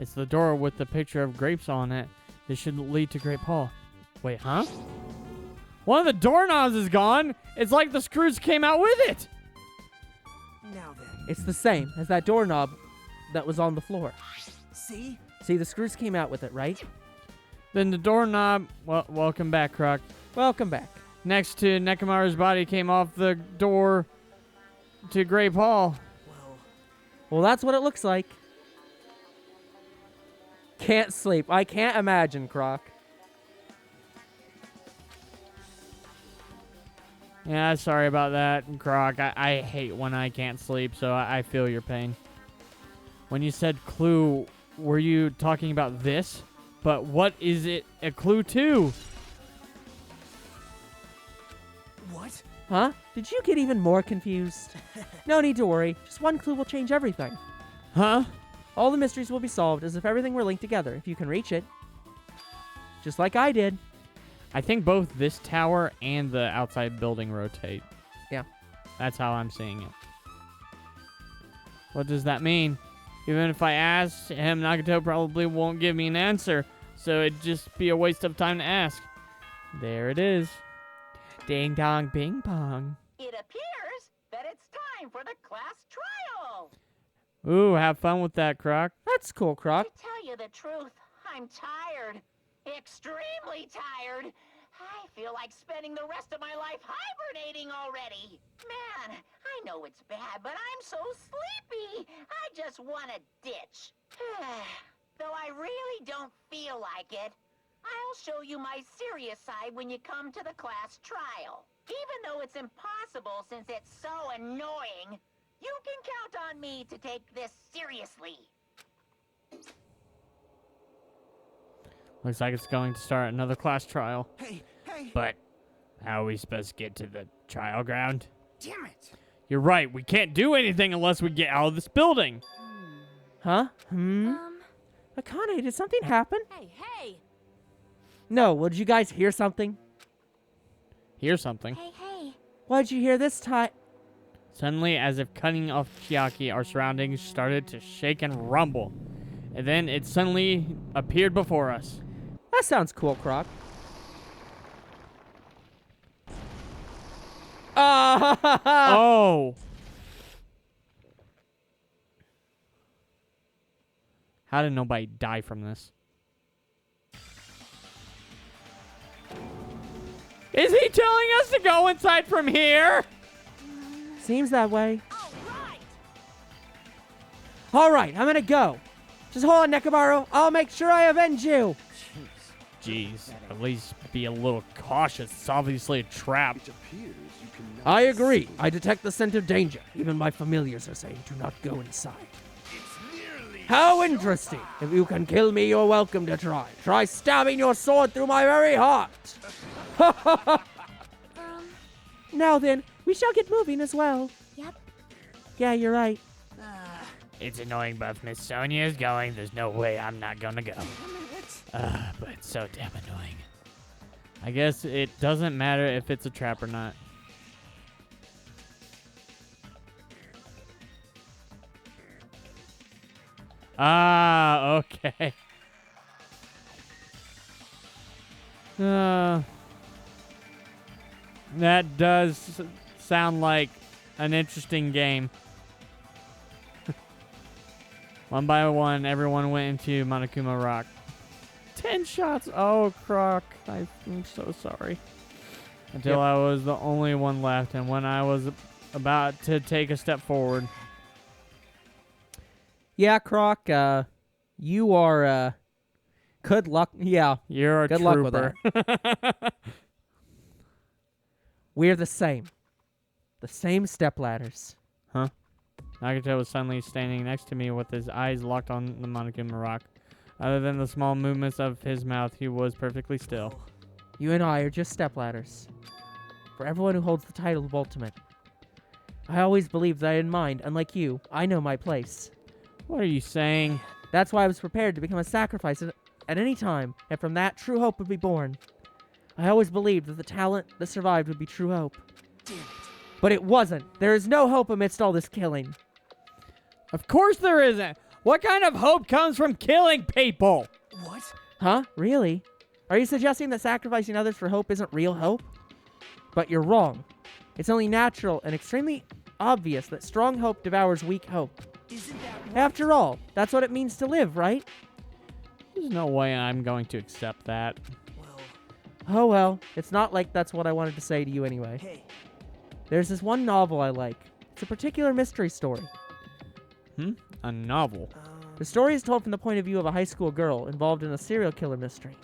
It's the door with the picture of grapes on it. This should lead to Grape Hall. Wait, huh? One of the doorknobs is gone. It's like the screws came out with it. Now then. It's the same as that doorknob that was on the floor. See? See, the screws came out with it, right? Then the doorknob... Well, welcome back, Croc. Welcome back. Next to Nekomaru's body came off the door to Grape Hall. Well, that's what it looks like. Can't sleep. I can't imagine, Croc. Yeah, sorry about that, Croc. I hate when I can't sleep, so I feel your pain. When you said clue, were you talking about this? But what is it a clue to? What? Huh? Did you get even more confused? No need to worry. Just one clue will change everything. Huh? All the mysteries will be solved as if everything were linked together if you can reach it. Just like I did. I think both this tower and the outside building rotate. Yeah. That's how I'm seeing it. What does that mean? Even if I ask him, Nagito probably won't give me an answer, so it'd just be a waste of time to ask. There it is. Ding dong ping pong. It appears that it's time for the class trial. Ooh, have fun with that, Croc. That's cool, Croc. To tell you the truth, I'm tired. extremely tired. I feel like spending the rest of my life hibernating already. Man, I know it's bad, but I'm so sleepy. I just want to ditch. Though I really don't feel like it, I'll show you my serious side when you come to the class trial. Even though it's impossible since it's so annoying, you can count on me to take this seriously. Looks like it's going to start another class trial. Hey, hey! But how are we supposed to get to the trial ground? Damn it! You're right. We can't do anything unless we get out of this building. Huh? Akane, did something happen? Hey, hey! No, well, did you guys hear something? Hear something. Hey, hey! What did you hear this time? Suddenly, as if cutting off Chiaki, our surroundings started to shake and rumble. And then it suddenly appeared before us. That sounds cool, Croc. Oh! How did nobody die from this? Is he telling us to go inside from here? Seems that way. All right! All right, I'm gonna go. Just hold on, Nekomaru. I'll make sure I avenge you. Jeez, at least be a little cautious. It's obviously a trap. I agree. I detect the scent of danger. Even my familiars are saying do not go inside. How interesting. If you can kill me, you're welcome to try. Try stabbing your sword through my very heart. Now then, we shall get moving as well. Yep. Yeah, you're right. It's annoying, but if Miss Sonia's going, there's no way I'm not gonna go. But it's so damn annoying. I guess it doesn't matter if it's a trap or not. Ah, okay. That does sound like an interesting game. One by one, everyone went into Monokuma Rock. 10 shots. Oh, Croc. I'm so sorry. Until I was the only one left, and when I was about to take a step forward. Yeah, Croc, you are, good luck. Yeah, You're a good trooper. luck with that. We're the same. The same stepladders. Huh? Nagito was suddenly standing next to me with his eyes locked on the Monokuma Rock. Other than the small movements of his mouth, he was perfectly still. You and I are just stepladders. For everyone who holds the title of Ultimate. I always believed that I didn't mind. Unlike you, I know my place. What are you saying? That's why I was prepared to become a sacrifice at any time, and from that, true hope would be born. I always believed that the talent that survived would be true hope. Damn it. But it wasn't. There is no hope amidst all this killing. Of course there isn't. What kind of hope comes from killing people? What? Huh? Really? Are you suggesting that sacrificing others for hope isn't real hope? But you're wrong. It's only natural and extremely obvious that strong hope devours weak hope. Isn't that what? After all, that's what it means to live, right? There's no way I'm going to accept that. Well, Oh well, it's not like that's what I wanted to say to you anyway. hey. There's this one novel I like. It's a particular mystery story. A novel. The story is told from the point of view of a high school girl involved in a serial killer mystery.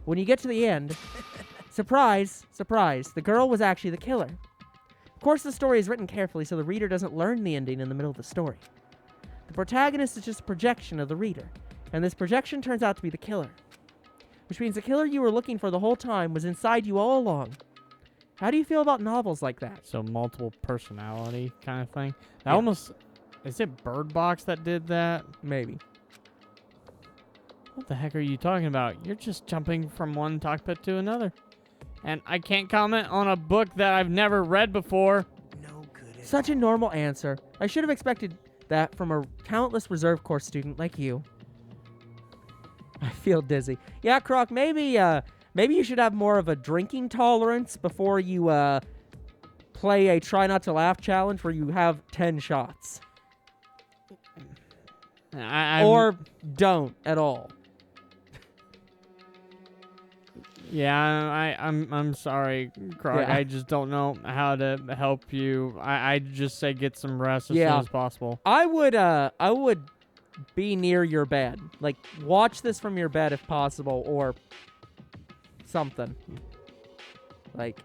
When you get to the end, surprise, surprise, the girl was actually the killer. Of course, the story is written carefully so the reader doesn't learn the ending in the middle of the story. The protagonist is just a projection of the reader, and this projection turns out to be the killer. Which means the killer you were looking for the whole time was inside you all along. How do you feel about novels like that? So multiple personality kind of thing. That Yeah. almost... Is it Bird Box that did that? Maybe. What the heck are you talking about? You're just jumping from one cockpit to another. And I can't comment on a book that I've never read before. No good at Such a normal answer. I should have expected that from a talentless reserve corps student like you. I feel dizzy. Yeah, Croc, maybe you should have more of a drinking tolerance before you play a try not to laugh challenge where you have 10 shots. I'm- Or don't at all. Yeah, I'm sorry, Krog. Yeah. I just don't know how to help you. I just say get some rest as soon as possible. I would be near your bed. Like, watch this from your bed if possible, or something. Like,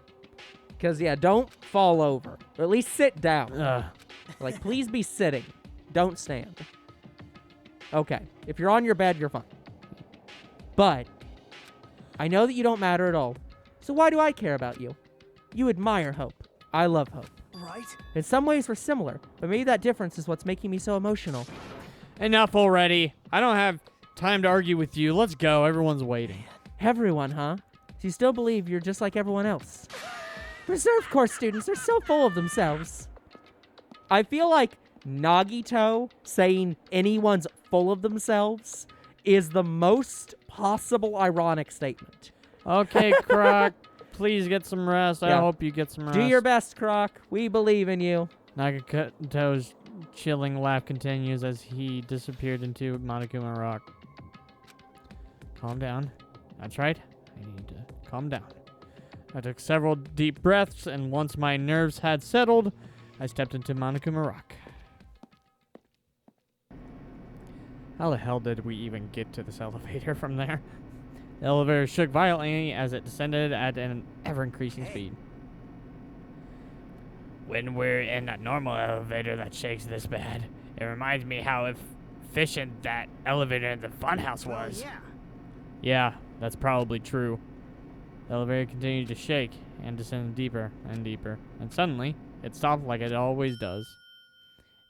because, yeah, don't fall over. Or at least sit down. Like, please be sitting. Don't stand. Okay. If you're on your bed, you're fine. But I know that you don't matter at all. So why do I care about you? You admire Hope. I love Hope. Right? In some ways, we're similar, but maybe that difference is what's making me so emotional. Enough already. I don't have time to argue with you. Let's go. Everyone's waiting. Everyone, huh? So you still believe you're just like everyone else? Reserve course students are so full of themselves. I feel like Nagito saying anyone's full of themselves is the most possible ironic statement. Okay, Croc. Please get some rest. I Yeah. hope you get some rest. Do your best, Croc. We believe in you. Nagito's chilling laugh continues as he disappeared into Monokuma Rock. Calm down. That's right. I need to calm down. I took several deep breaths, and once my nerves had settled, I stepped into Monokuma Rock. How the hell did we even get to this elevator from there? The elevator shook violently as it descended at an ever-increasing speed. When we're in a normal elevator that shakes this bad, it reminds me how efficient that elevator in the funhouse was. Yeah. Yeah, that's probably true. The elevator continued to shake and descend deeper and deeper, and suddenly, it stopped like it always does.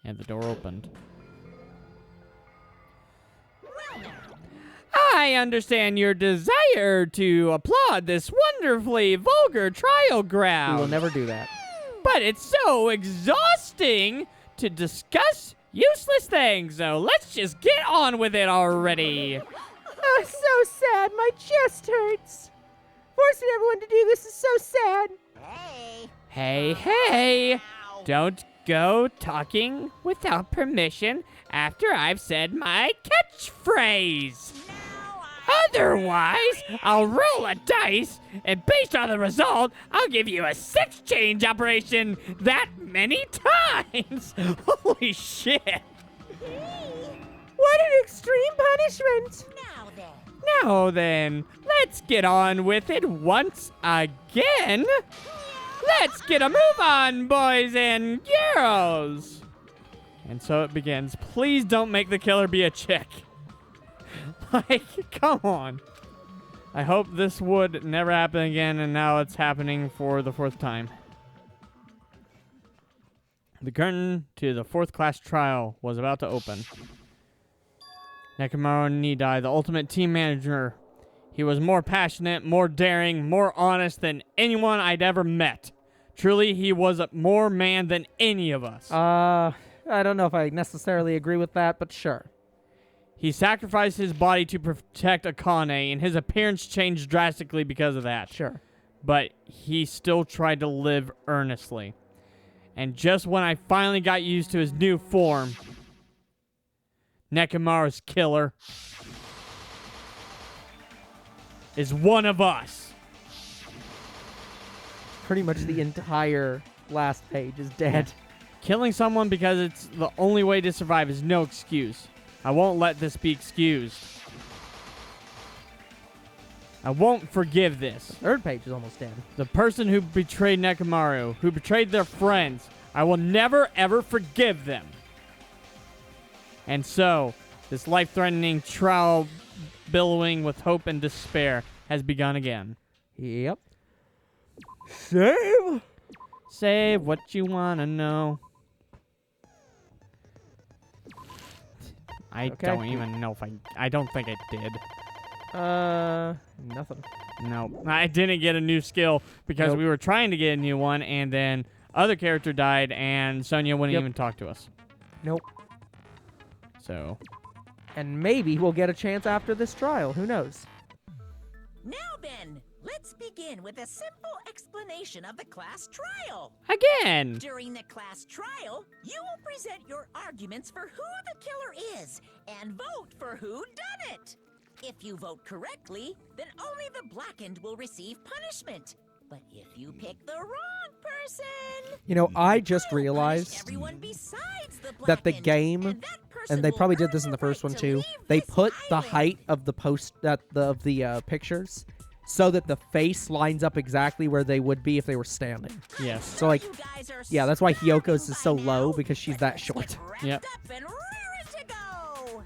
And the door opened. I understand your desire to applaud this wonderfully vulgar trial We ground. will never do that. But it's so exhausting to discuss useless things, so let's just get on with it already. Oh, so sad. My chest hurts. Forcing everyone to do this is so sad. Hey, don't go talking without permission after I've said my catchphrase. Otherwise, I'll roll a dice, and based on the result, I'll give you a sex change operation that many times. Holy shit. What an extreme punishment. Now then, let's get on with it once again. Let's get a move on, boys and girls. And so it begins. Please don't make the killer be a chick. Like, come on. I hope this would never happen again, and now it's happening for the 4th time. The curtain to the 4th class trial was about to open. Nekomaru Nidai, the ultimate team manager. He was more passionate, more daring, more honest than anyone I'd ever met. Truly, he was more man than any of us. I don't know if I necessarily agree with that, but sure. He sacrificed his body to protect Akane, and his appearance changed drastically because of that. Sure. But he still tried to live earnestly. And just when I finally got used to his new form, Nekomaru's killer is one of us. Pretty much the entire last page is dead. Killing someone because it's the only way to survive is no excuse. I won't let this be excused. I won't forgive this. Third page is almost dead. The person who betrayed Nekomaru, who betrayed their friends, I will never ever forgive them. And so, this life-threatening trial billowing with hope and despair has begun again. Yep. Save? Save what you want to know. I Okay. don't even know if I don't think I did. Nothing. No, I didn't get a new skill because Nope. we were trying to get a new one, and then other character died, and Sonya wouldn't Yep. even talk to us. Nope. So, And maybe we'll get a chance after this trial. Who knows? Now then, let's begin with a simple explanation of the class trial. again, During the class trial, you will present your arguments for who the killer is and vote for who done it. If you vote correctly, then only the blackened will receive punishment. But if you pick the wrong person, You know, I just I'll punish realized everyone besides the that the blackened, game, and that person and they will probably did earn this in the first right one to too, leave they this put the island. height of the pictures so that the face lines up exactly where they would be if they were standing. Yes. So, like, You guys are yeah, that's why Hyoko's is so starving by low, now, because she's but that let's short. get wrapped Yep. up and raring to go.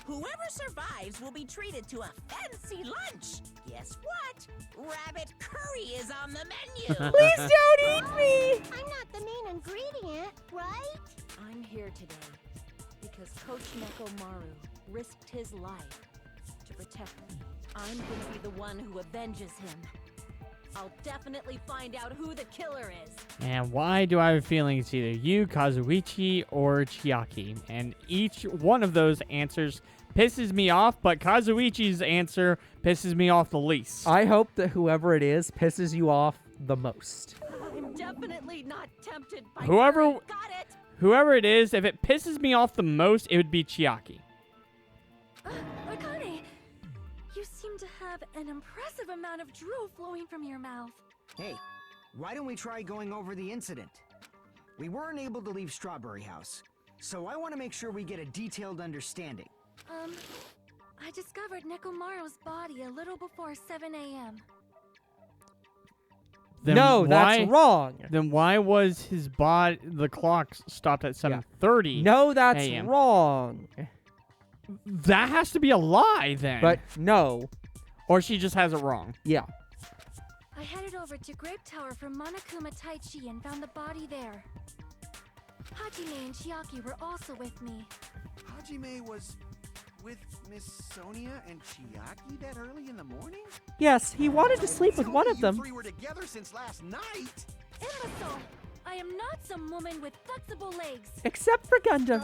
Whoever survives will be treated to a fancy lunch. Guess what? Rabbit curry is on the menu. Please don't eat me! I'm not the main ingredient, right? I'm here today because Coach Nekomaru risked his life to protect me. I'm gonna be the one who avenges him. I'll definitely find out who the killer is. And why do I have a feeling it's either you, Kazuichi, or Chiaki? And each one of those answers pisses me off, but Kazuichi's answer pisses me off the least. I hope that whoever it is pisses you off the most. I'm definitely not tempted by Whoever- curry. Got it. Whoever it is, if it pisses me off the most, it would be Chiaki. Akane, you seem to have an impressive amount of drool flowing from your mouth. Hey, why don't we try going over the incident? We weren't able to leave Strawberry House, so I want to make sure we get a detailed understanding. I discovered Nekomaru's body a little before 7 a.m. Then No, why, that's wrong. Then why was his body, the clock stopped at 7:30? No, that's AM. wrong. That has to be a lie then. But no, Or she just has it wrong. yeah. I headed over to Grape Tower from Monokuma Taichi and found the body there. Hajime and Chiaki were also with me. Hajime was with Miss Sonia and Chiaki that early in the morning? Yes, he wanted to sleep with one of You them. three were together since last night. Imbecile! I am not some woman with flexible legs. Except for Gundam.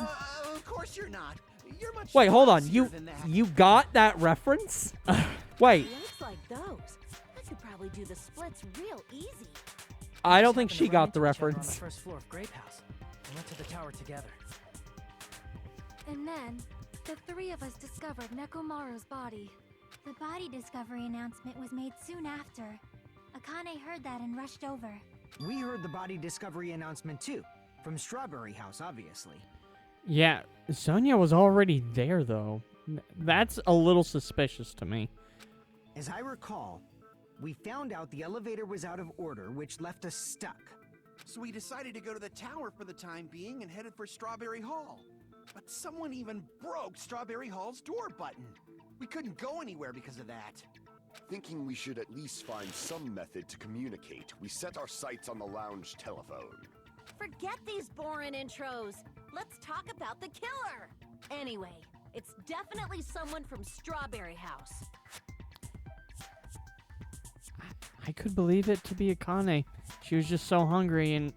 Of course you're not. You're much Wait, hold on. classier than that. You got that reference? Wait, Legs like those. I could probably do the splits real easy. I don't think Happened she to run got the into each other on reference. the first floor of Grape House. We went to the tower together. And then, the three of us discovered Nekomaru's body. The body discovery announcement was made soon after. Akane heard that and rushed over. We heard the body discovery announcement too, from Strawberry House, obviously. Yeah, Sonia was already there though. That's a little suspicious to me. As I recall, we found out the elevator was out of order, which left us stuck. So we decided to go to the tower for the time being and headed for Strawberry Hall. But someone even broke Strawberry Hall's door button. We couldn't go anywhere because of that. Thinking we should at least find some method to communicate, we set our sights on the lounge telephone. Forget these boring intros. Let's talk about the killer. Anyway, it's definitely someone from Strawberry House. I could believe it to be Akane. She was just so hungry and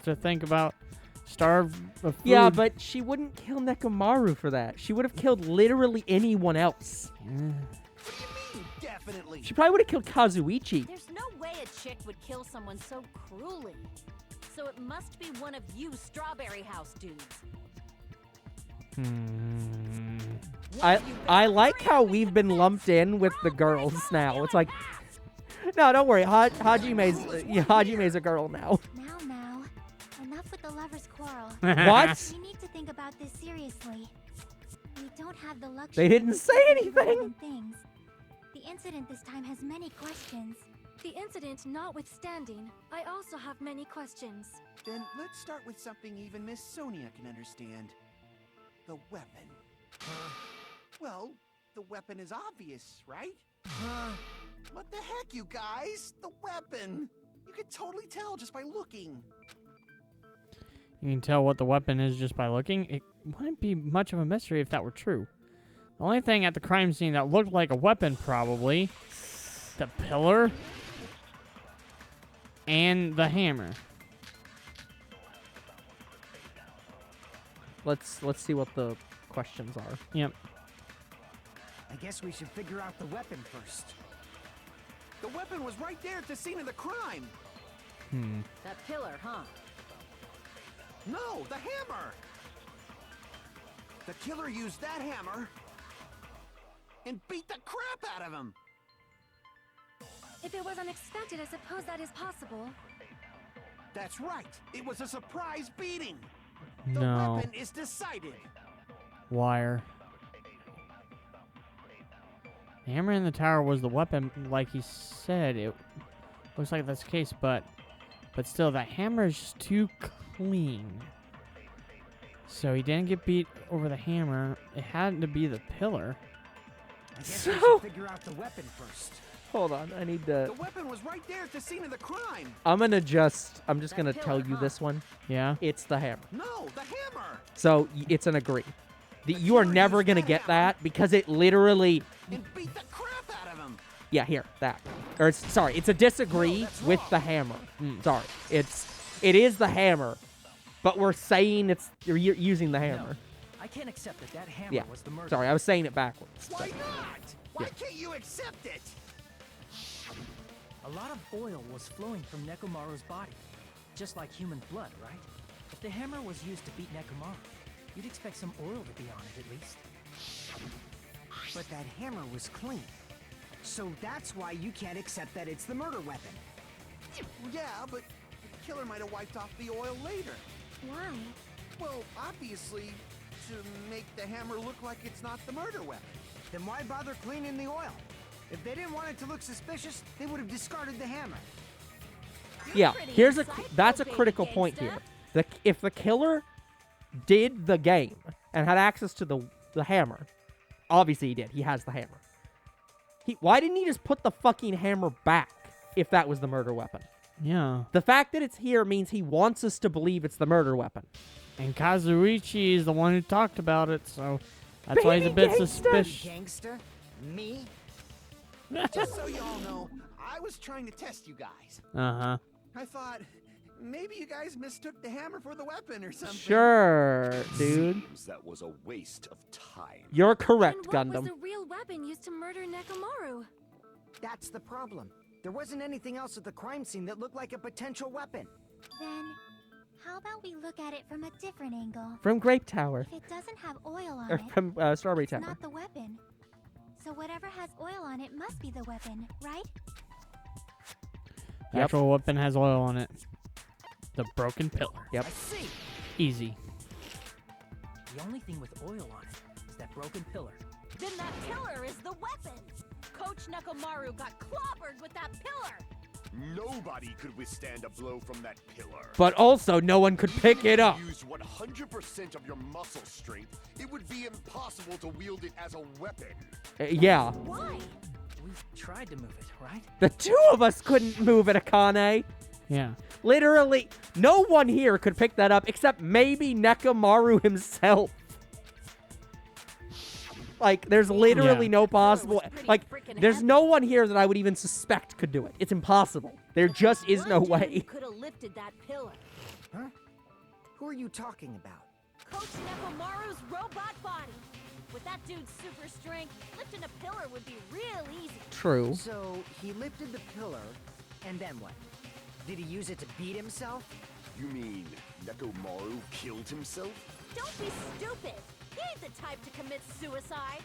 to think about starve of food. Yeah, but she wouldn't kill Nekomaru for that. She would have killed literally anyone else. What do you mean, definitely? She probably would have killed Kazuichi. There's no way a chick would kill someone so cruelly. So it must be one of you Strawberry House dudes. I like how we've been lumped in with the girls now. It's like, no, don't worry. Hajime's a girl now. Now, enough with the lovers' quarrel. What? We need to think about this seriously. We don't have the luxury. They didn't of say discussing anything. relevant Things. The incident this time has many questions. The incident notwithstanding, I also have many questions. Then let's start with something even Miss Sonia can understand. The weapon. Well, the weapon is obvious, right? What the heck, you guys? The weapon! You can totally tell just by looking. You can tell what the weapon is just by looking. It wouldn't be much of a mystery if that were true. The only thing at the crime scene that looked like a weapon, probably, the pillar and the hammer. Let's see what the questions are. Yep. I guess we should figure out the weapon first. The weapon was right there at the scene of the crime. That pillar, huh? No, the hammer! The killer used that hammer and beat the crap out of him. If it was unexpected, I suppose that is possible. That's right. It was a surprise beating. The No. weapon is decided. Wire. The hammer in the tower was the weapon, like he said. It looks like that's the case, but still, that hammer is just too clean. So he didn't get beat over the hammer. It had to be the pillar. I guess we should figure out the weapon first. Hold on, I need to... The weapon was right there at the scene of the crime. I'm just gonna tell you this one. Yeah? It's the hammer. No, the hammer. So it's an agree. You are never gonna get that because it literally... And beat the crap out of him. Yeah, here, that. Or sorry, it's a disagree with the hammer. Sorry, it is the hammer, but we're saying you're using the hammer. No, I can't accept that hammer was the murder. Sorry, I was saying it backwards. Why not? Why can't you accept it? A lot of oil was flowing from Nekomaru's body, just like human blood, right? If the hammer was used to beat Nekomaru, you'd expect some oil to be on it at least. But that hammer was clean. So that's why you can't accept that it's the murder weapon. Yeah, but the killer might have wiped off the oil later. Why? Well, obviously, to make the hammer look like it's not the murder weapon. Then why bother cleaning the oil? If they didn't want it to look suspicious, they would have discarded the hammer. Yeah, that's a critical point here. If the killer did the game and had access to the hammer, obviously he did. He has the hammer. Why didn't he just put the fucking hammer back if that was the murder weapon? Yeah. The fact that it's here means he wants us to believe it's the murder weapon. And Kazuichi is the one who talked about it, so that's why he's a bit suspicious. Gangster? Me? Just so y'all know, I was trying to test you guys. Uh-huh. I thought maybe you guys mistook the hammer for the weapon or something. Sure, dude. Seems that was a waste of time. You're correct, And what Gundam. was the real weapon used to murder Nekomaru? That's the problem. There wasn't anything else at the crime scene that looked like a potential weapon. Then, how about we look at it from a different angle? From Grape Tower. If it doesn't have oil on Or it, from Strawberry it's Tower. not the weapon. So whatever has oil on it must be the weapon, right? The actual weapon has oil on it. The broken pillar. Yep. I see. Easy. The only thing with oil on it is that broken pillar. Then that pillar is the weapon! Coach Nekomaru got clobbered with that pillar! Nobody could withstand a blow from that pillar. But also, no one could pick it up. If you used 100% of your muscle strength, it would be impossible to wield it as a weapon. Yeah. Why? We tried to move it, right? The two of us couldn't move it, Akane. Yeah. Literally, no one here could pick that up except maybe Nekomaru himself. Like, there's literally no possible... Like, there's no one here that I would even suspect could do it. It's impossible. There just is no way. Could have lifted that pillar. Huh? Who are you talking about? Coach Nekomaru's robot body. With that dude's super strength, lifting a pillar would be real easy. True. So, he lifted the pillar, and then what? Did he use it to beat himself? You mean Nekomaru killed himself? Don't be stupid. He ain't the type to commit suicide.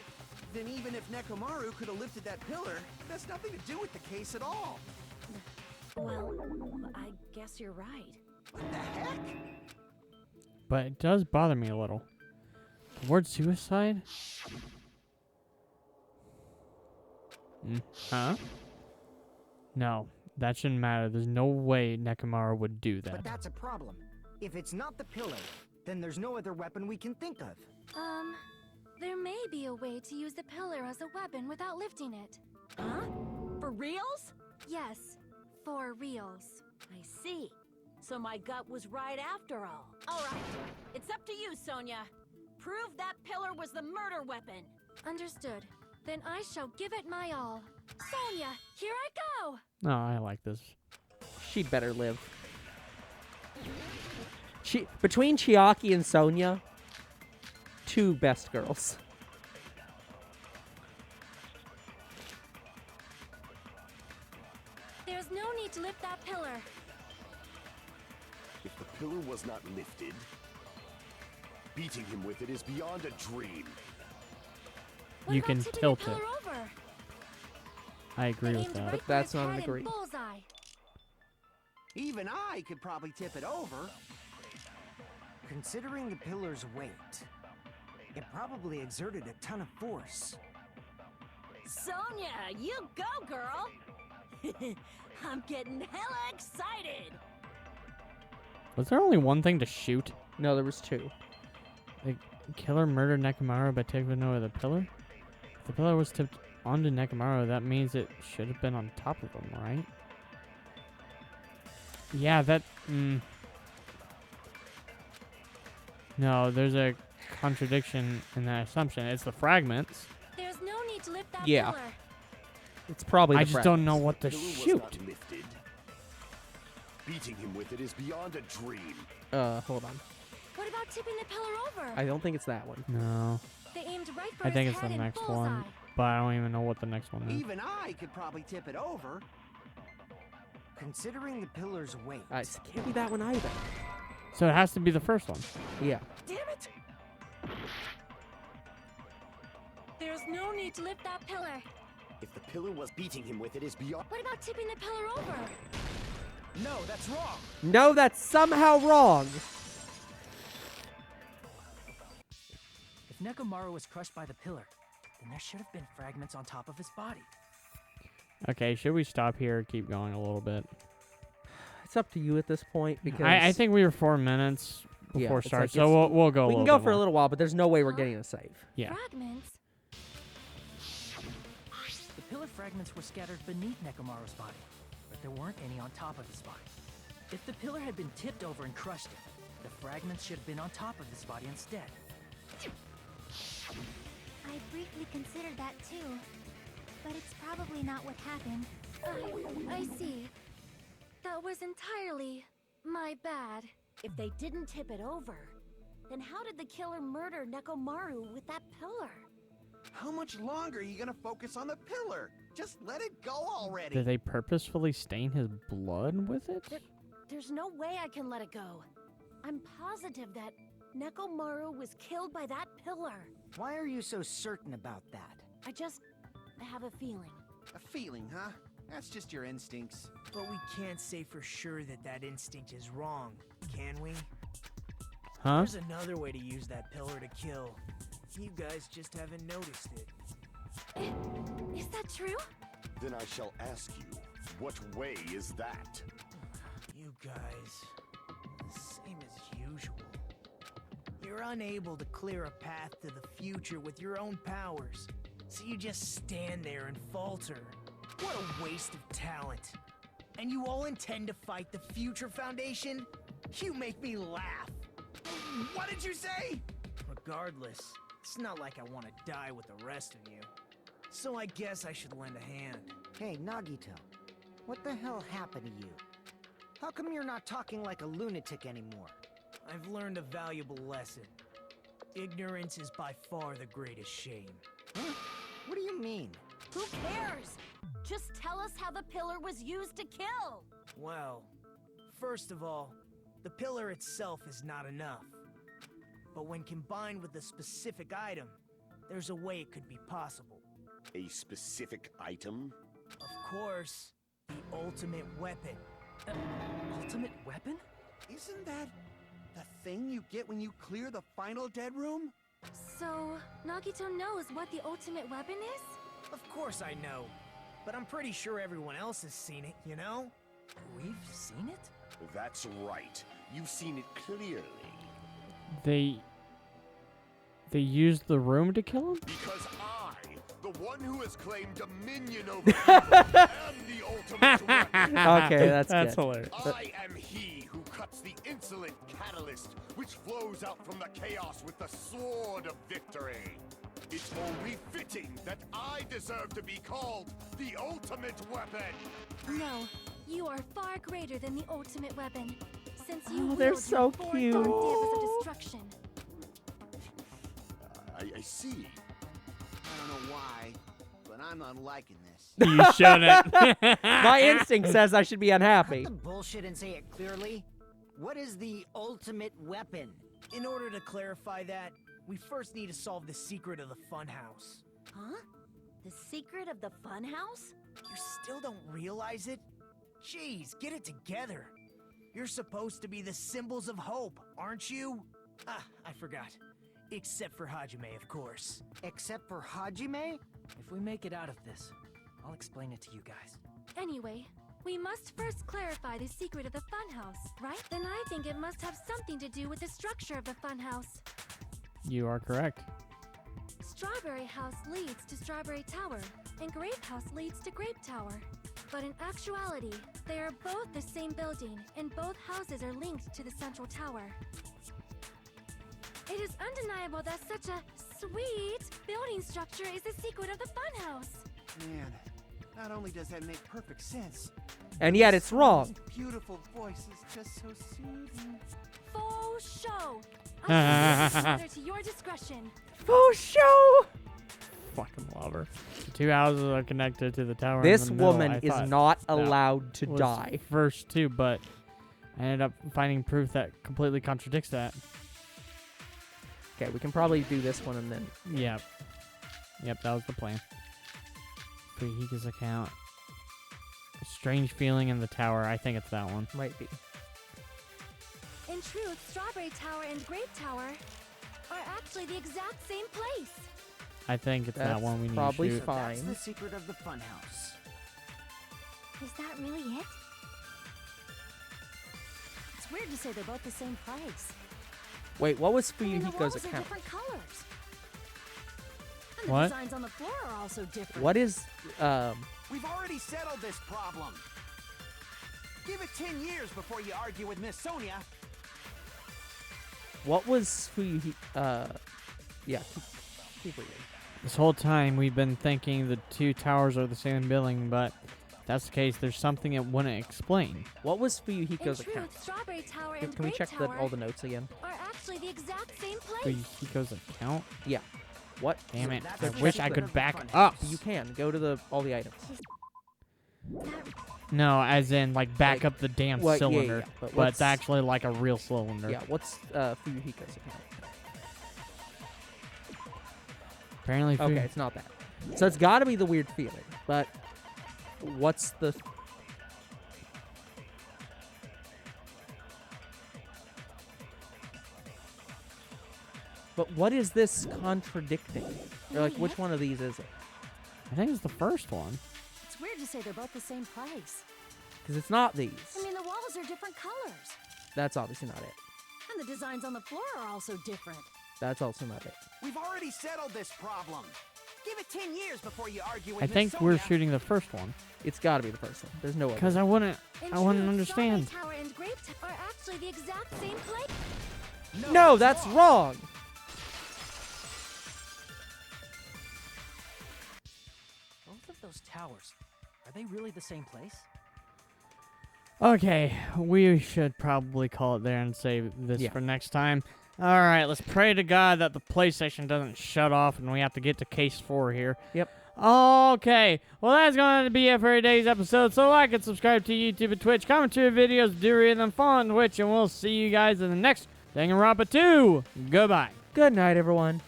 Then even if Nekomaru could have lifted that pillar, that's nothing to do with the case at all. Well, I guess you're right. What the heck? But it does bother me a little. The word suicide? Huh? No, that shouldn't matter. There's no way Nekomaru would do that. But that's a problem. If it's not the pillar, then there's no other weapon we can think of. There may be a way to use the pillar as a weapon without lifting it. Huh? For reals? Yes, for reals. I see. So my gut was right after all. All right, it's up to you, Sonia. Prove that pillar was the murder weapon. Understood. Then I shall give it my all. Sonia, here I go! No, I like this. She'd better live. Between Chiaki and Sonia, two best girls. There's no need to lift that pillar. If the pillar was not lifted, beating him with it is beyond a dream. you can tilt it. Over? I agree with Aimed that. right But for that's its not an head and agree. bullseye. Even I could probably tip it over. Considering the pillar's weight, it probably exerted a ton of force. Sonia, you go, girl! I'm getting hella excited! Was there only one thing to shoot? No, there was 2. The killer murdered Nekomaru by taking over the pillar? If the pillar was tipped onto Nekomaru, that means it should have been on top of him, right? Yeah, that... No, there's a contradiction in that assumption. It's the fragments. There's no need to lift that Yeah. pillar. It's probably I the just don't know fragments. what to The pillar was shoot. not lifted. Beating him with it is beyond a dream. Hold on. What about tipping the pillar over? I don't think it's that one. No. They aimed right for I its think it's the head and next bullseye. one, but I don't even know what the next one is. Even I could probably tip it over. Considering the pillar's weight, It can't be that one either. So it has to be the first one. Yeah. Damn it! There's no need to lift that pillar. If the pillar was beating him with it is beyond... What about tipping the pillar over? No, that's wrong. No, that's somehow wrong. If Nekomaru was crushed by the pillar, then there should have been fragments on top of his body. Okay, should we stop here or keep going a little bit? It's up to you at this point because I think we were 4 minutes Yeah, before it's start, like so it's- we'll go. we can go for a little while, but there's no way we're getting a save. Yeah. Fragments? The pillar fragments were scattered beneath Nekomaru's body, but there weren't any on top of his body. If the pillar had been tipped over and crushed it, the fragments should have been on top of his body instead. I briefly considered that too, but it's probably not what happened. I see. That was entirely my bad. If they didn't tip it over, then how did the killer murder Nekomaru with that pillar? How much longer are you gonna focus on the pillar? Just let it go already. Did they purposefully stain his blood with it? There's no way I can let it go. I'm positive that Nekomaru was killed by that pillar. why are you so certain about that? I just have a feeling. A feeling, huh? That's just your instincts. But we can't say for sure that that instinct is wrong, can we? Huh? There's another way to use that pillar to kill. You guys just haven't noticed it. Is that true? Then I shall ask you, what way is that? You guys, same as usual. You're unable to clear a path to the future with your own powers, so you just stand there and falter. What a waste of talent. And you all intend to fight the Future Foundation? You make me laugh. What did you say? Regardless, it's not like I want to die with the rest of you. So I guess I should lend a hand. Hey, Nagito, what the hell happened to you? How come you're not talking like a lunatic anymore? I've learned a valuable lesson. Ignorance is by far the greatest shame. Huh? What do you mean? Who cares? Just tell us how the pillar was used to kill. Well, first of all, the pillar itself is not enough. But when combined with a specific item, there's a way it could be possible. A specific item? Of course, the ultimate weapon. Ultimate weapon? Isn't that the thing you get when you clear the final dead room? So, Nagito knows what the ultimate weapon is? Of course I know. But I'm pretty sure everyone else has seen it, you know? We've seen it? That's right. You've seen it clearly. They used the room to kill him? Because I, the one who has claimed dominion over evil, am the ultimate weapon. Okay, that's good. hilarious. I am he who cuts the insolent catalyst which flows out from the chaos with the sword of victory. It's only fitting that I deserve to be called the ultimate weapon. No, you are far greater than the ultimate weapon, since you Oh, they're wield so your four cute. dark daggers of destruction. I see. I don't know why, but I'm not liking this. You shouldn't. My instinct says I should be unhappy. Cut the bullshit and say it clearly. What is the ultimate weapon? In order to clarify that, we first need to solve the secret of the funhouse. Huh? The secret of the funhouse? You still don't realize it? Jeez, get it together. You're supposed to be the symbols of hope, aren't you? Ah, I forgot. Except for Hajime, of course. Except for Hajime? If we make it out of this, I'll explain it to you guys. Anyway, we must first clarify the secret of the funhouse, right? Then I think it must have something to do with the structure of the funhouse. You are correct. Strawberry House leads to Strawberry Tower, and Grape House leads to Grape Tower. But in actuality, they are both the same building, and both houses are linked to the central tower. It is undeniable that such a sweet building structure is the secret of the funhouse. Man, not only does that make perfect sense, And yet it's wrong. beautiful voice is just so soothing. Faux show. I leave this matter to your discretion. For show. Fucking love her. The two houses are connected to the tower. This in the middle. woman I is thought not that allowed to was die. First two, but I ended up finding proof that completely contradicts that. Okay, we can probably do this one and then. Yep. Yep, that was the plan. Fuyuhika's account. A strange feeling in the tower. I think it's that one. Might be. In truth, Strawberry Tower and Grape Tower are actually the exact same place. I think it's that That's one we need probably to shoot. fine. That's the secret of the funhouse. Is that really it? It's weird to say they're both the same place. Wait, what was I mean, the Fuyuhika's walls are account? different colors. And the What? designs on the floor are also different. What is We've already settled this problem. Give it 10 years before you argue with Miss Sonia. what was Fuyuhika? Yeah. Keep reading. This whole time we've been thinking the two towers are the same building, but if that's the case, there's something it wouldn't explain. What was In Fuyuhika's truth, account? Strawberry Tower Can and we Grape check Tower all the notes again? are actually the exact same place. Fuyuhika's account? Yeah. What? Damn it. that's I the wish I secret could of the back funhouse. up. You can go to all the items. No, as in, like, back Like, up the damn what- yeah, cylinder. yeah, but But what's- it's actually like a real cylinder. Yeah. What's Fuyuhika's account? Apparently, Okay, it's not that. So it's got to be the weird feeling. But what's the? But what is this contradicting? Or like, which one of these is it? I think it's the first one. It's weird to say they're both the same place. Because it's not these. I mean, the walls are different colors. That's obviously not it. And the designs on the floor are also different. That's also not it. We've already settled this problem. Give it 10 years before you argue with I Miss think we're Sonia. shooting the first one. It's got to be the first one. There's no other. Because I wouldn't In understand. truth, Strawberry Tower and Grape Tower are actually the exact same place. No, that's wrong. Both of those towers, are they really the same place? Okay, we should probably call it there and save this Yeah. for next time. All right, let's pray to God that the PlayStation doesn't shut off and we have to get to case 4 here. Yep. Okay, well, that's going to be it for today's episode. So like and subscribe to YouTube and Twitch. Comment to your videos, do read them, follow on Twitch, and we'll see you guys in the next Danganronpa 2. Goodbye. Good night, everyone.